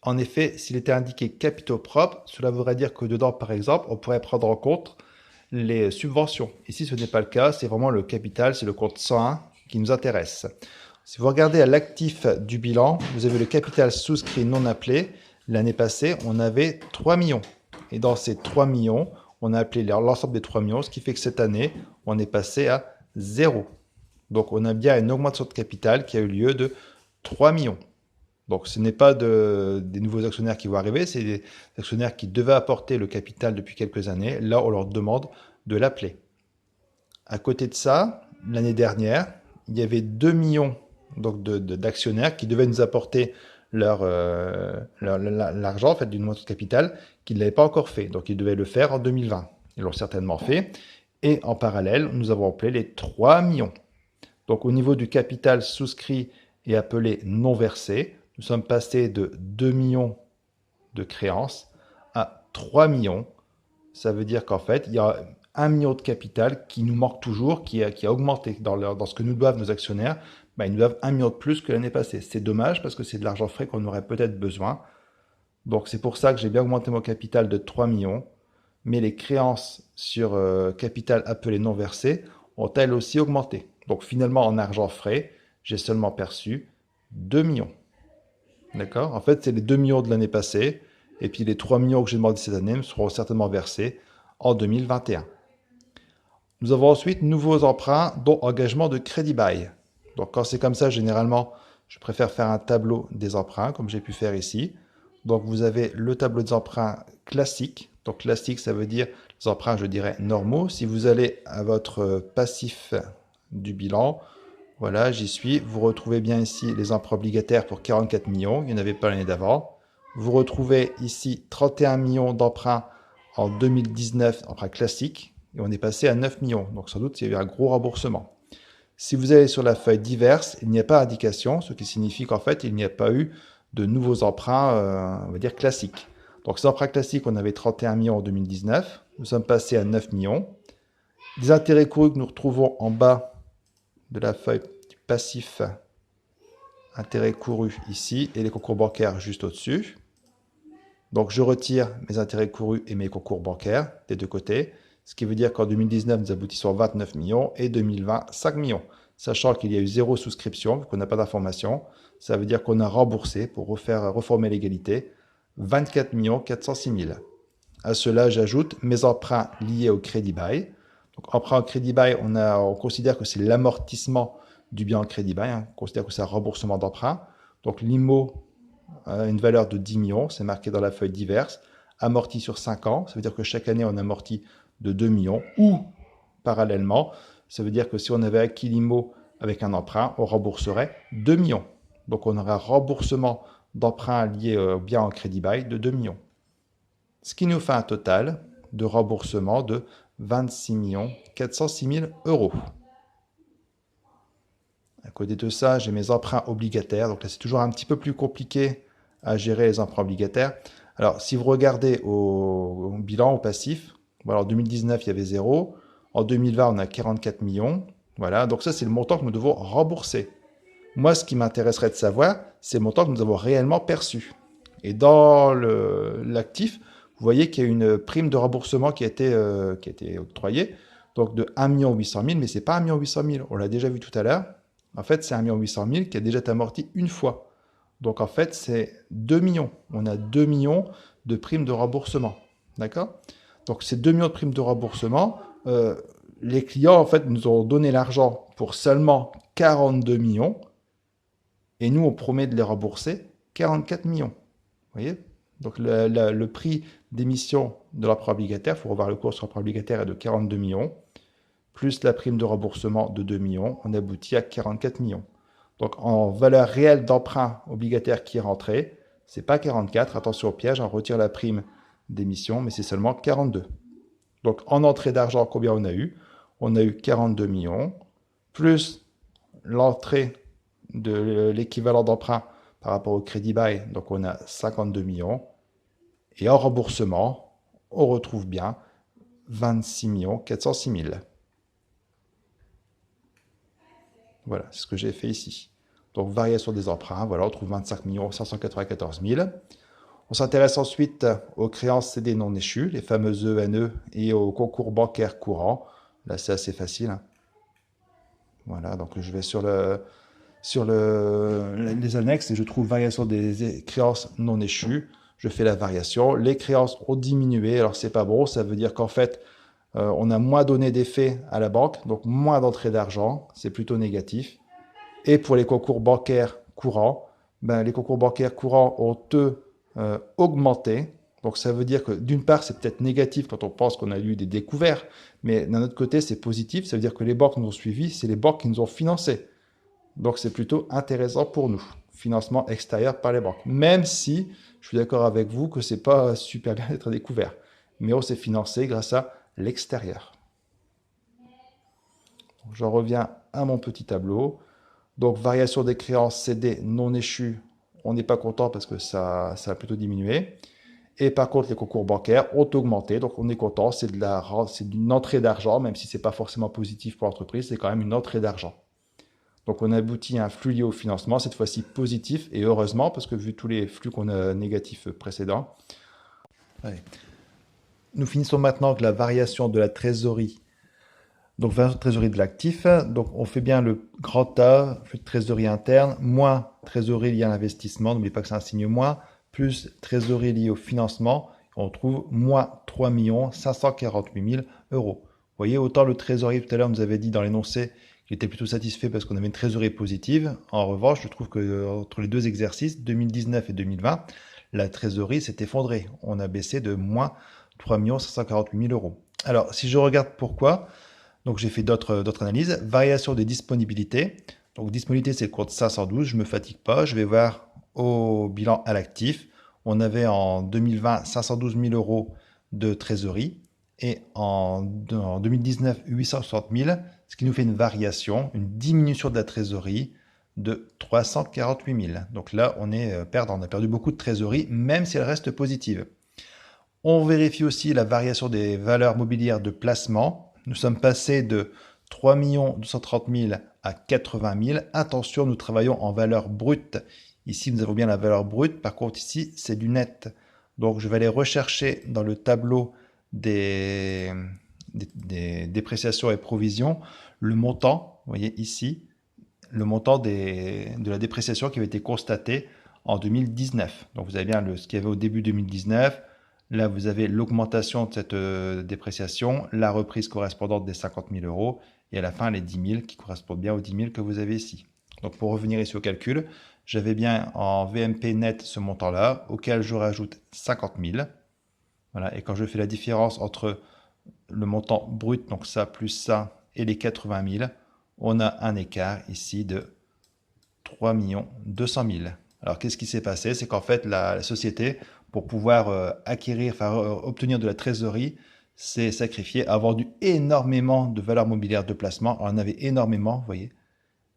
En effet, s'il était indiqué capitaux propres, cela voudrait dire que dedans, par exemple, on pourrait prendre en compte les subventions. Ici, ce n'est pas le cas, c'est vraiment le capital, c'est le compte 101 qui nous intéresse. Si vous regardez à l'actif du bilan, vous avez le capital souscrit non appelé. L'année passée, on avait 3 millions. Et dans ces 3 millions, on a appelé l'ensemble des 3 millions, ce qui fait que cette année, on est passé à 0. Donc, on a bien une augmentation de capital qui a eu lieu de 3 millions. Donc, ce n'est pas des nouveaux actionnaires qui vont arriver, c'est des actionnaires qui devaient apporter le capital depuis quelques années. Là, on leur demande de l'appeler. À côté de ça, l'année dernière, il y avait 2 millions d'actionnaires qui devaient nous apporter l'argent en fait, d'une augmentation de capital qu'ils ne l'avaient pas encore fait. Donc, ils devaient le faire en 2020. Ils l'ont certainement fait. Et en parallèle, nous avons appelé les 3 millions. Donc, au niveau du capital souscrit et appelé non versé, nous sommes passés de 2 millions de créances à 3 millions. Ça veut dire qu'en fait, il y a 1 million de capital qui nous manque toujours, qui a augmenté dans ce que nous doivent nos actionnaires. Ils nous doivent 1 million de plus que l'année passée. C'est dommage parce que c'est de l'argent frais qu'on aurait peut-être besoin. Donc c'est pour ça que j'ai bien augmenté mon capital de 3 millions. Mais les créances sur capital appelé non versé ont elles aussi augmenté. Donc finalement, en argent frais, j'ai seulement perçu 2 millions. D'accord? En fait, c'est les 2 millions de l'année passée. Et puis les 3 millions que j'ai demandé cette année seront certainement versés en 2021. Nous avons ensuite nouveaux emprunts, dont engagement de crédit bail. Donc quand c'est comme ça, généralement, je préfère faire un tableau des emprunts, comme j'ai pu faire ici. Donc vous avez le tableau des emprunts classique. Donc classique, ça veut dire les emprunts, je dirais, normaux. Si vous allez à votre passif du bilan, voilà, j'y suis. Vous retrouvez bien ici les emprunts obligataires pour 44 millions. Il n'y en avait pas l'année d'avant. Vous retrouvez ici 31 millions d'emprunts en 2019, emprunts classiques. Et on est passé à 9 millions. Donc sans doute, il y a eu un gros remboursement. Si vous allez sur la feuille diverses, il n'y a pas d'indication, ce qui signifie qu'en fait, il n'y a pas eu de nouveaux emprunts, on va dire classiques. Donc ces emprunts classiques, on avait 31 millions en 2019. Nous sommes passés à 9 millions. Les intérêts courus que nous retrouvons en bas de la feuille du passif, intérêts courus ici, et les concours bancaires juste au-dessus. Donc je retire mes intérêts courus et mes concours bancaires des deux côtés, ce qui veut dire qu'en 2019, nous aboutissons à 29 millions et 2020, 5 millions. Sachant qu'il y a eu 0 souscription, vu qu'on n'a pas d'information, ça veut dire qu'on a remboursé, pour reformer l'égalité, 24 406 000. À cela, j'ajoute mes emprunts liés au crédit bail. Donc emprunt au crédit bail, on considère que c'est l'amortissement du bien en crédit bail, on considère que c'est un remboursement d'emprunt. Donc l'IMO a une valeur de 10 millions, c'est marqué dans la feuille diverses, amorti sur 5 ans, ça veut dire que chaque année on amortit de 2 millions, ou parallèlement, ça veut dire que si on avait acquis l'IMO avec un emprunt, on rembourserait 2 millions. Donc on aurait un remboursement d'emprunt lié au bien en crédit bail de 2 millions. Ce qui nous fait un total de remboursement de 26 406 000 euros. À côté de ça, j'ai mes emprunts obligataires. Donc là, c'est toujours un petit peu plus compliqué à gérer les emprunts obligataires. Alors, si vous regardez au bilan, au passif, voilà, en 2019, il y avait 0. En 2020, on a 44 millions. Voilà, donc ça, c'est le montant que nous devons rembourser. Moi, ce qui m'intéresserait de savoir, c'est le montant que nous avons réellement perçu. Et dans l'actif, vous voyez qu'il y a une prime de remboursement qui a été octroyée, donc de 1 800 000, mais ce n'est pas 1 800 000, on l'a déjà vu tout à l'heure. En fait, c'est 1 800 000 qui a déjà été amorti une fois. Donc en fait, c'est 2 millions. On a 2 millions de primes de remboursement. D'accord? Donc ces 2 millions de primes de remboursement, les clients en fait nous ont donné l'argent pour seulement 42 millions et nous on promet de les rembourser 44 millions. Vous voyez? Donc le prix d'émission de l'emprunt obligataire, il faut revoir le cours sur l'emprunt obligataire, est de 42 millions, plus la prime de remboursement de 2 millions, on aboutit à 44 millions. Donc en valeur réelle d'emprunt obligataire qui est rentrée, c'est pas 44, attention au piège, on retire la prime d'émission, mais c'est seulement 42. Donc en entrée d'argent, combien on a eu? On a eu 42 millions, plus l'entrée de l'équivalent d'emprunt par rapport au crédit bail, donc on a 52 millions. Et en remboursement, on retrouve bien 26 406 000. Voilà, c'est ce que j'ai fait ici. Donc variation des emprunts, voilà, on trouve 25 594 000. On s'intéresse ensuite aux créances CD non échues, les fameuses ENE, et aux concours bancaires courants. Là, c'est assez facile. Voilà, donc je vais sur les annexes et je trouve variation des créances non échues. Je fais la variation. Les créances ont diminué, alors c'est pas bon, ça veut dire qu'en fait, on a moins donné d'effet à la banque, donc moins d'entrée d'argent, c'est plutôt négatif. Et pour les concours bancaires courants, ben, les concours bancaires courants ont eux augmenté. Donc ça veut dire que d'une part, c'est peut-être négatif quand on pense qu'on a eu des découvertes, mais d'un autre côté, c'est positif. Ça veut dire que les banques nous ont suivis, c'est les banques qui nous ont financés. Donc c'est plutôt intéressant pour nous. Financement extérieur par les banques. Même si je suis d'accord avec vous que c'est pas super bien d'être découvert. Mais on s'est financé grâce à l'extérieur. J'en reviens à mon petit tableau. Donc variation des créances CD non échues, on n'est pas content parce que ça a plutôt diminué. Et par contre, les concours bancaires ont augmenté, donc on est content, c'est une entrée d'argent, même si ce n'est pas forcément positif pour l'entreprise, c'est quand même une entrée d'argent. Donc on aboutit à un flux lié au financement, cette fois-ci positif, et heureusement, parce que vu tous les flux qu'on a négatifs précédents. Allez. Nous finissons maintenant avec la variation de la trésorerie. Donc variation de trésorerie de l'actif, donc on fait bien le grand A, flux de trésorerie interne, moins trésorerie liée à l'investissement, n'oubliez pas que c'est un signe moins, plus trésorerie liée au financement, on trouve moins 3 548 000 euros. Vous voyez, autant le trésorier tout à l'heure nous avait dit dans l'énoncé qu'il était plutôt satisfait parce qu'on avait une trésorerie positive. En revanche, je trouve que entre les deux exercices, 2019 et 2020, la trésorerie s'est effondrée. On a baissé de moins 3 548 000 euros. Alors, si je regarde pourquoi, donc j'ai fait d'autres analyses. Variation des disponibilités. Donc disponibilité, c'est le compte 512. Je ne me fatigue pas. Je vais voir au bilan à l'actif. On avait en 2020 512 000 euros de trésorerie et en 2019 860 000, ce qui nous fait une variation, une diminution de la trésorerie de 348 000. Donc là, on est perdant. On a perdu beaucoup de trésorerie, même si elle reste positive. On vérifie aussi la variation des valeurs mobilières de placement. Nous sommes passés de 3 230 000 à 80 000. Attention, nous travaillons en valeur brute. Ici, nous avons bien la valeur brute. Par contre, ici, c'est du net. Donc, je vais aller rechercher dans le tableau des dépréciations et provisions le montant, vous voyez ici, le montant de la dépréciation qui avait été constatée en 2019. Donc, vous avez bien ce qu'il y avait au début 2019. Là, vous avez l'augmentation de cette dépréciation, la reprise correspondante des 50 000 euros et à la fin, les 10 000 qui correspondent bien aux 10 000 que vous avez ici. Donc, pour revenir ici au calcul, j'avais bien en VMP net ce montant-là, auquel je rajoute 50 000. Voilà, et quand je fais la différence entre le montant brut, donc ça plus ça, et les 80 000, on a un écart ici de 3 200 000. Alors, qu'est-ce qui s'est passé? C'est qu'en fait, la société, pour pouvoir obtenir de la trésorerie, s'est sacrifiée, a vendu énormément de valeurs mobilières de placement. Elle en avait énormément, vous voyez,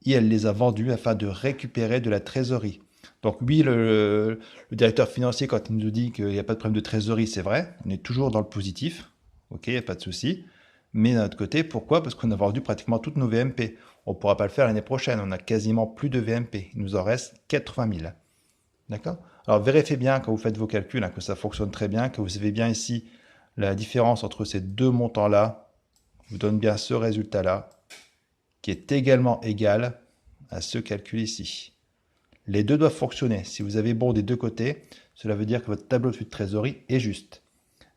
et elle les a vendues afin de récupérer de la trésorerie. Donc oui, le directeur financier, quand il nous dit qu'il n'y a pas de problème de trésorerie, c'est vrai, on est toujours dans le positif, ok, il n'y a pas de souci. Mais d'un autre côté, pourquoi? Parce qu'on a vendu pratiquement toutes nos VMP. on ne pourra pas le faire l'année prochaine. On a quasiment plus de VMP. Il nous en reste 80 000. D'accord? Alors vérifiez bien quand vous faites vos calculs, hein, que ça fonctionne très bien, que vous avez bien ici la différence entre ces deux montants-là, vous donne bien ce résultat-là, qui est également égal à ce calcul ici. Les deux doivent fonctionner. Si vous avez bon des deux côtés, cela veut dire que votre tableau de flux de trésorerie est juste.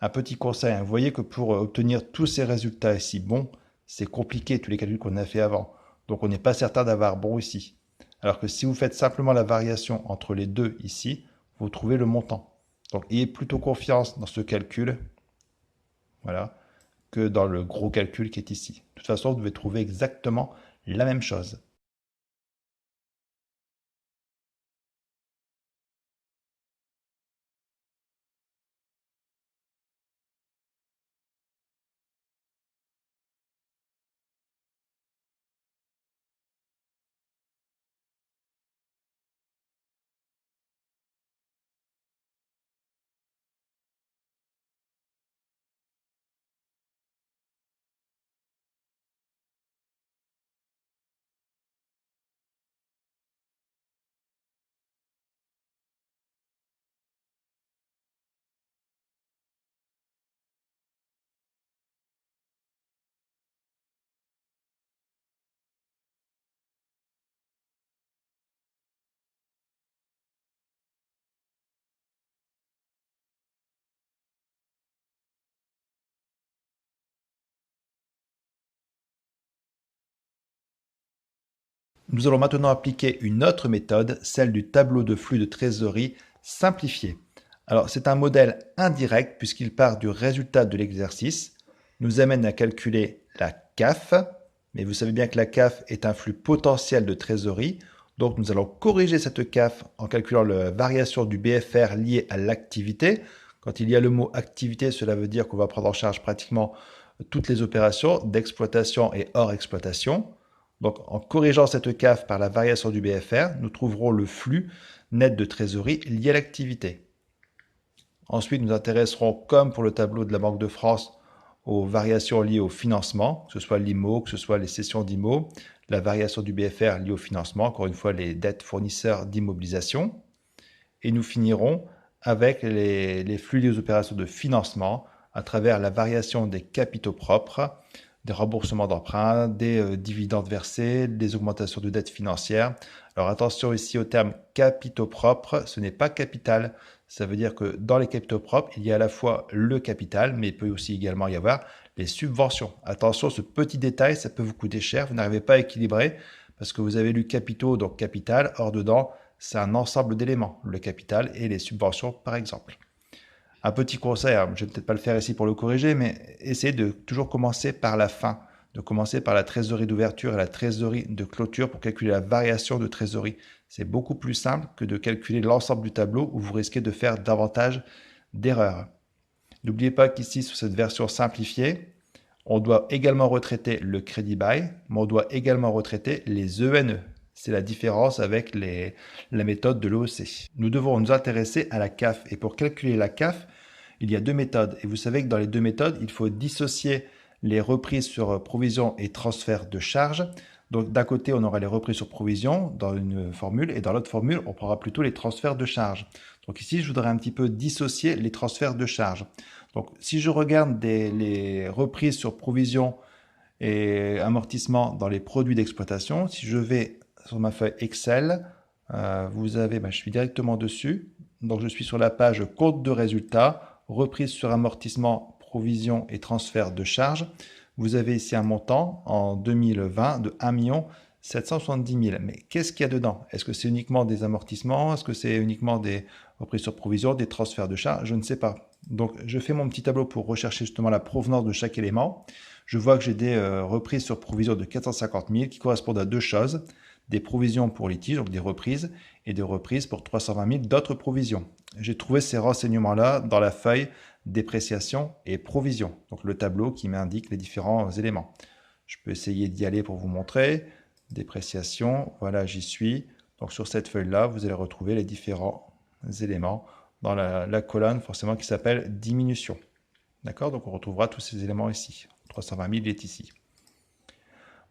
Un petit conseil, hein, vous voyez que pour obtenir tous ces résultats ici bons, c'est compliqué tous les calculs qu'on a fait avant. Donc on n'est pas certain d'avoir bon ici. Alors que si vous faites simplement la variation entre les deux ici, vous trouvez le montant. Donc ayez plutôt confiance dans ce calcul, voilà, que dans le gros calcul qui est ici. De toute façon, vous devez trouver exactement la même chose. Nous allons maintenant appliquer une autre méthode, celle du tableau de flux de trésorerie simplifié. Alors, c'est un modèle indirect puisqu'il part du résultat de l'exercice, nous amène à calculer la CAF, mais vous savez bien que la CAF est un flux potentiel de trésorerie, donc nous allons corriger cette CAF en calculant la variation du BFR liée à l'activité. Quand il y a le mot activité, cela veut dire qu'on va prendre en charge pratiquement toutes les opérations d'exploitation et hors exploitation. Donc, en corrigeant cette CAF par la variation du BFR, nous trouverons le flux net de trésorerie lié à l'activité. Ensuite, nous intéresserons, comme pour le tableau de la Banque de France, aux variations liées au financement, que ce soit l'IMO, que ce soit les cessions d'IMO, la variation du BFR liée au financement, encore une fois les dettes fournisseurs d'immobilisation. Et nous finirons avec les flux liés aux opérations de financement à travers la variation des capitaux propres, des remboursements d'emprunts, des dividendes versés, des augmentations de dettes financières. Alors attention ici au terme capitaux propres, ce n'est pas capital. Ça veut dire que dans les capitaux propres, il y a à la fois le capital, mais il peut aussi également y avoir les subventions. Attention, ce petit détail, ça peut vous coûter cher. Vous n'arrivez pas à équilibrer parce que vous avez lu capitaux, donc capital. Or, dedans, c'est un ensemble d'éléments, le capital et les subventions, par exemple. Un petit conseil, je ne vais peut-être pas le faire ici pour le corriger, mais essayez de toujours commencer par la fin, de commencer par la trésorerie d'ouverture et la trésorerie de clôture pour calculer la variation de trésorerie. C'est beaucoup plus simple que de calculer l'ensemble du tableau où vous risquez de faire davantage d'erreurs. N'oubliez pas qu'ici, sur cette version simplifiée, on doit également retraiter le crédit bail, mais on doit également retraiter les ENE. C'est la différence avec la méthode de l'OEC. Nous devons nous intéresser à la CAF. Et pour calculer la CAF, il y a deux méthodes. Et vous savez que dans les deux méthodes, il faut dissocier les reprises sur provision et transfert de charges. Donc d'un côté, on aura les reprises sur provision dans une formule, et dans l'autre formule, on prendra plutôt les transferts de charges. Donc ici, je voudrais un petit peu dissocier les transferts de charges. Donc si je regarde les reprises sur provision et amortissement dans les produits d'exploitation, si je vais sur ma feuille Excel, vous avez, je suis directement dessus. Donc je suis sur la page compte de résultats, reprise sur amortissement, provision et transfert de charges. Vous avez ici un montant en 2020 de 1 770 000. Mais qu'est-ce qu'il y a dedans? Est-ce que c'est uniquement des amortissements? Est-ce que c'est uniquement des reprises sur provision, des transferts de charges? Je ne sais pas. Donc je fais mon petit tableau pour rechercher justement la provenance de chaque élément. Je vois que j'ai des reprises sur provision de 450 000 qui correspondent à deux choses. Des provisions pour litige, donc des reprises, et des reprises pour 320 000 d'autres provisions. J'ai trouvé ces renseignements-là dans la feuille dépréciation et provision, donc le tableau qui m'indique les différents éléments. Je peux essayer d'y aller pour vous montrer. Dépréciation, voilà, j'y suis. Donc sur cette feuille-là, vous allez retrouver les différents éléments dans la colonne forcément qui s'appelle diminution. D'accord? Donc on retrouvera tous ces éléments ici. 320 000 est ici.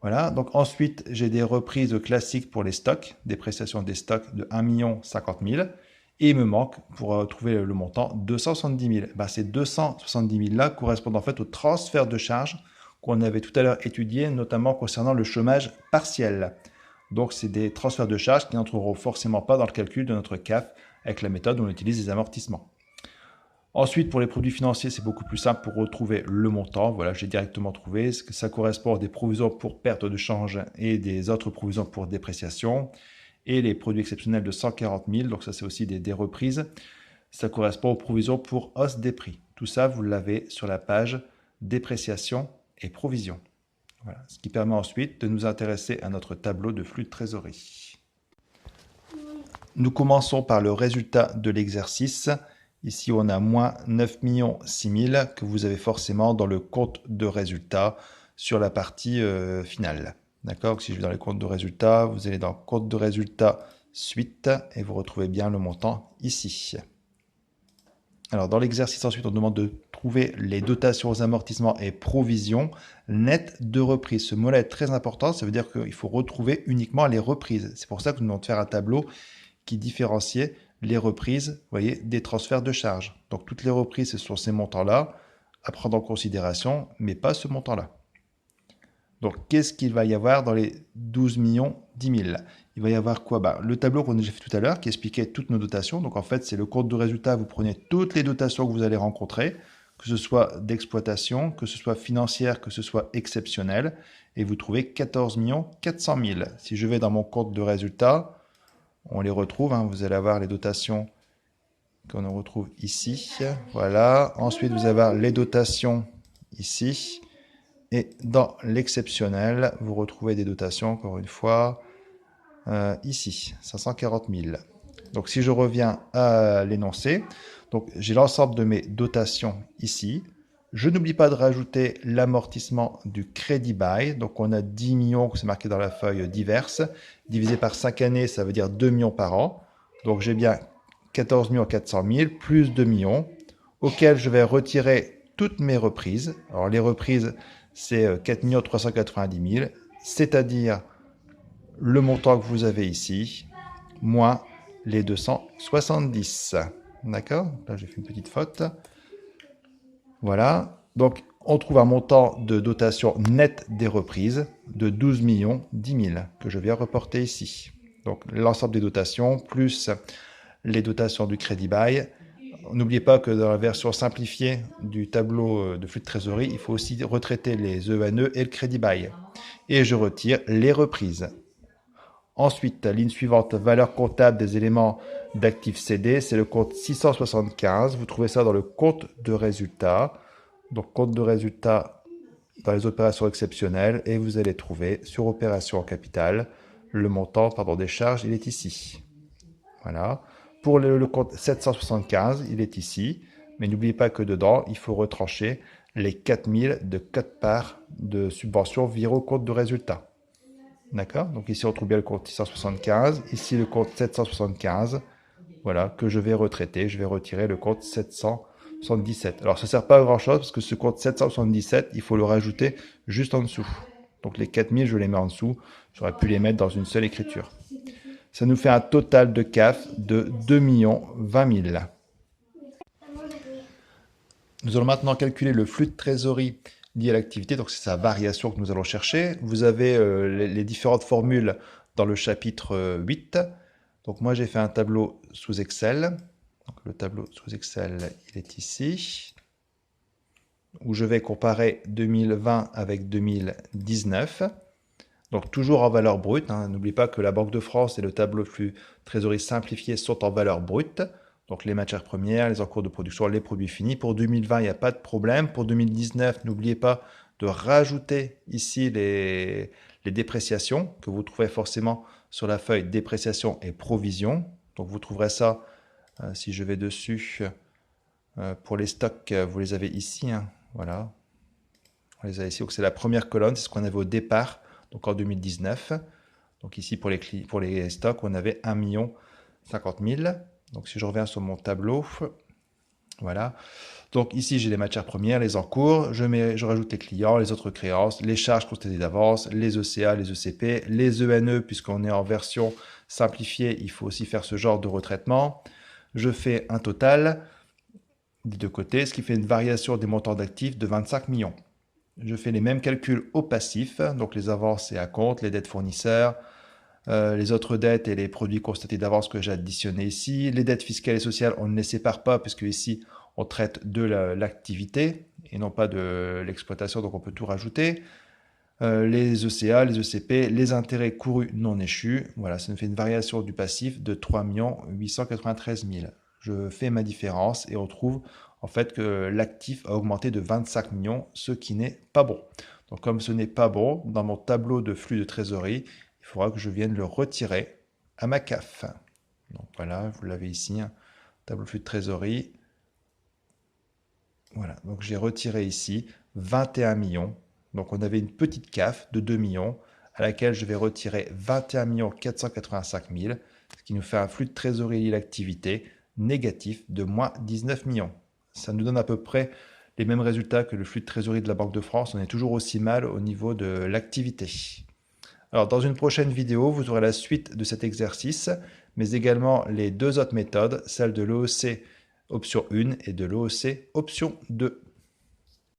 Voilà, donc ensuite, j'ai des reprises classiques pour les stocks, dépréciation des stocks de 1 050 000. Et il me manque, pour trouver le montant, 270 000. Ben, ces 270 000 là correspondent en fait au transfert de charges qu'on avait tout à l'heure étudié, notamment concernant le chômage partiel. Donc, c'est des transferts de charges qui n'entreront forcément pas dans le calcul de notre CAF avec la méthode où on utilise les amortissements. Ensuite, pour les produits financiers, c'est beaucoup plus simple pour retrouver le montant. Voilà, j'ai directement trouvé. Ça correspond à des provisions pour perte de change et des autres provisions pour dépréciation. Et les produits exceptionnels de 140 000, donc ça c'est aussi des reprises. Ça correspond aux provisions pour hausse des prix. Tout ça, vous l'avez sur la page dépréciation et provisions. Voilà, ce qui permet ensuite de nous intéresser à notre tableau de flux de trésorerie. Nous commençons par le résultat de l'exercice. Ici, on a moins 9 600 000 que vous avez forcément dans le compte de résultat sur la partie finale. D'accord? Si je vais dans les comptes de résultat, vous allez dans compte de résultat suite et vous retrouvez bien le montant ici. Alors, dans l'exercice ensuite, on demande de trouver les dotations aux amortissements et provisions nettes de reprise. Ce mot-là est très important, ça veut dire qu'il faut retrouver uniquement les reprises. C'est pour ça que nous demandons de faire un tableau qui différencie les reprises, vous voyez, des transferts de charges. Donc, toutes les reprises, ce sont ces montants-là à prendre en considération, mais pas ce montant-là. Donc, qu'est-ce qu'il va y avoir dans les 12 10 000? Il va y avoir quoi? Le tableau qu'on a déjà fait tout à l'heure qui expliquait toutes nos dotations. Donc, en fait, c'est le compte de résultat. Vous prenez toutes les dotations que vous allez rencontrer, que ce soit d'exploitation, que ce soit financière, que ce soit exceptionnelle, et vous trouvez 14 400 000. Si je vais dans mon compte de résultat, on les retrouve. Vous allez avoir les dotations qu'on retrouve ici. Voilà. Ensuite, vous allez avoir les dotations ici. Et dans l'exceptionnel, vous retrouvez des dotations, encore une fois, ici, 540 000. Donc, si je reviens à l'énoncé, donc j'ai l'ensemble de mes dotations ici. Je n'oublie pas de rajouter l'amortissement du crédit bail. Donc, on a 10 millions, c'est marqué dans la feuille diverses. Divisé par 5 années, ça veut dire 2 millions par an. Donc, j'ai bien 14 400 000 plus 2 millions, auxquels je vais retirer toutes mes reprises. Alors, les reprises, c'est 4 390 000, c'est-à-dire le montant que vous avez ici, moins les 270. D'accord? Là, j'ai fait une petite faute. Voilà. Donc, on trouve un montant de dotation nette des reprises de 12 10 000 que je viens reporter ici. Donc, l'ensemble des dotations plus les dotations du crédit bail. N'oubliez pas que dans la version simplifiée du tableau de flux de trésorerie, il faut aussi retraiter les ENE et le crédit bail. Et je retire les reprises. Ensuite, ligne suivante, valeur comptable des éléments d'actifs cédés, c'est le compte 675. Vous trouvez ça dans le compte de résultat. Donc, compte de résultat dans les opérations exceptionnelles. Et vous allez trouver sur opération en capital, le montant des charges, il est ici. Voilà. Pour le compte 775, il est ici. Mais n'oubliez pas que dedans, il faut retrancher les 4000 de quote-part de subvention virées au compte de résultat. D'accord? Donc ici, on trouve bien le compte 675. Ici, le compte 775. Voilà, que je vais retraiter. Je vais retirer le compte 777. Alors, ça ne sert pas à grand-chose parce que ce compte 777, il faut le rajouter juste en dessous. Donc les 4000, je les mets en dessous. J'aurais pu les mettre dans une seule écriture. Ça nous fait un total de CAF de 2 020 000. Nous allons maintenant calculer le flux de trésorerie lié à l'activité. Donc, c'est sa variation que nous allons chercher. Vous avez les différentes formules dans le chapitre 8. Donc, moi, j'ai fait un tableau sous Excel. Donc, le tableau sous Excel, il est ici, où je vais comparer 2020 avec 2019. Donc, toujours en valeur brute. N'oubliez pas que la Banque de France et le tableau flux trésorerie simplifié sont en valeur brute. Donc, les matières premières, les encours de production, les produits finis. Pour 2020, il n'y a pas de problème. Pour 2019, n'oubliez pas de rajouter ici les dépréciations que vous trouvez forcément sur la feuille dépréciation et provision. Donc, vous trouverez ça, si je vais dessus, pour les stocks, vous les avez ici. Voilà. On les a ici. Donc, c'est la première colonne, c'est ce qu'on avait au départ, donc en 2019. Donc, ici, pour les stocks, on avait 1 50 000. Donc, si je reviens sur mon tableau, Voilà. Donc ici, j'ai les matières premières, les encours, je rajoute les clients, les autres créances, les charges constatées d'avance, les ECA, les ECP, les ENE, puisqu'on est en version simplifiée, il faut aussi faire ce genre de retraitement. Je fais un total des deux côtés, ce qui fait une variation des montants d'actifs de 25 millions. Je fais les mêmes calculs au passif, donc les avances et acomptes, les dettes fournisseurs, les autres dettes et les produits constatés d'avance que j'ai additionnés ici. Les dettes fiscales et sociales, on ne les sépare pas puisque ici, on traite de l'activité et non pas de l'exploitation, donc on peut tout rajouter. Les ECA, les ECP, les intérêts courus non échus. Voilà, ça nous fait une variation du passif de 3 893 000. Je fais ma différence et on trouve en fait que l'actif a augmenté de 25 millions, ce qui n'est pas bon. Donc comme ce n'est pas bon, dans mon tableau de flux de trésorerie, il faudra que je vienne le retirer à ma CAF. Donc voilà, vous l'avez ici, hein, tableau de flux de trésorerie. Voilà, donc j'ai retiré ici 21 millions. Donc on avait une petite CAF de 2 millions à laquelle je vais retirer 21 485 000, ce qui nous fait un flux de trésorerie lié à l'activité négatif de moins 19 millions. Ça nous donne à peu près les mêmes résultats que le flux de trésorerie de la Banque de France. On est toujours aussi mal au niveau de l'activité. Alors dans une prochaine vidéo, vous aurez la suite de cet exercice, mais également les deux autres méthodes, celle de l'OEC option 1 et de l'OEC option 2.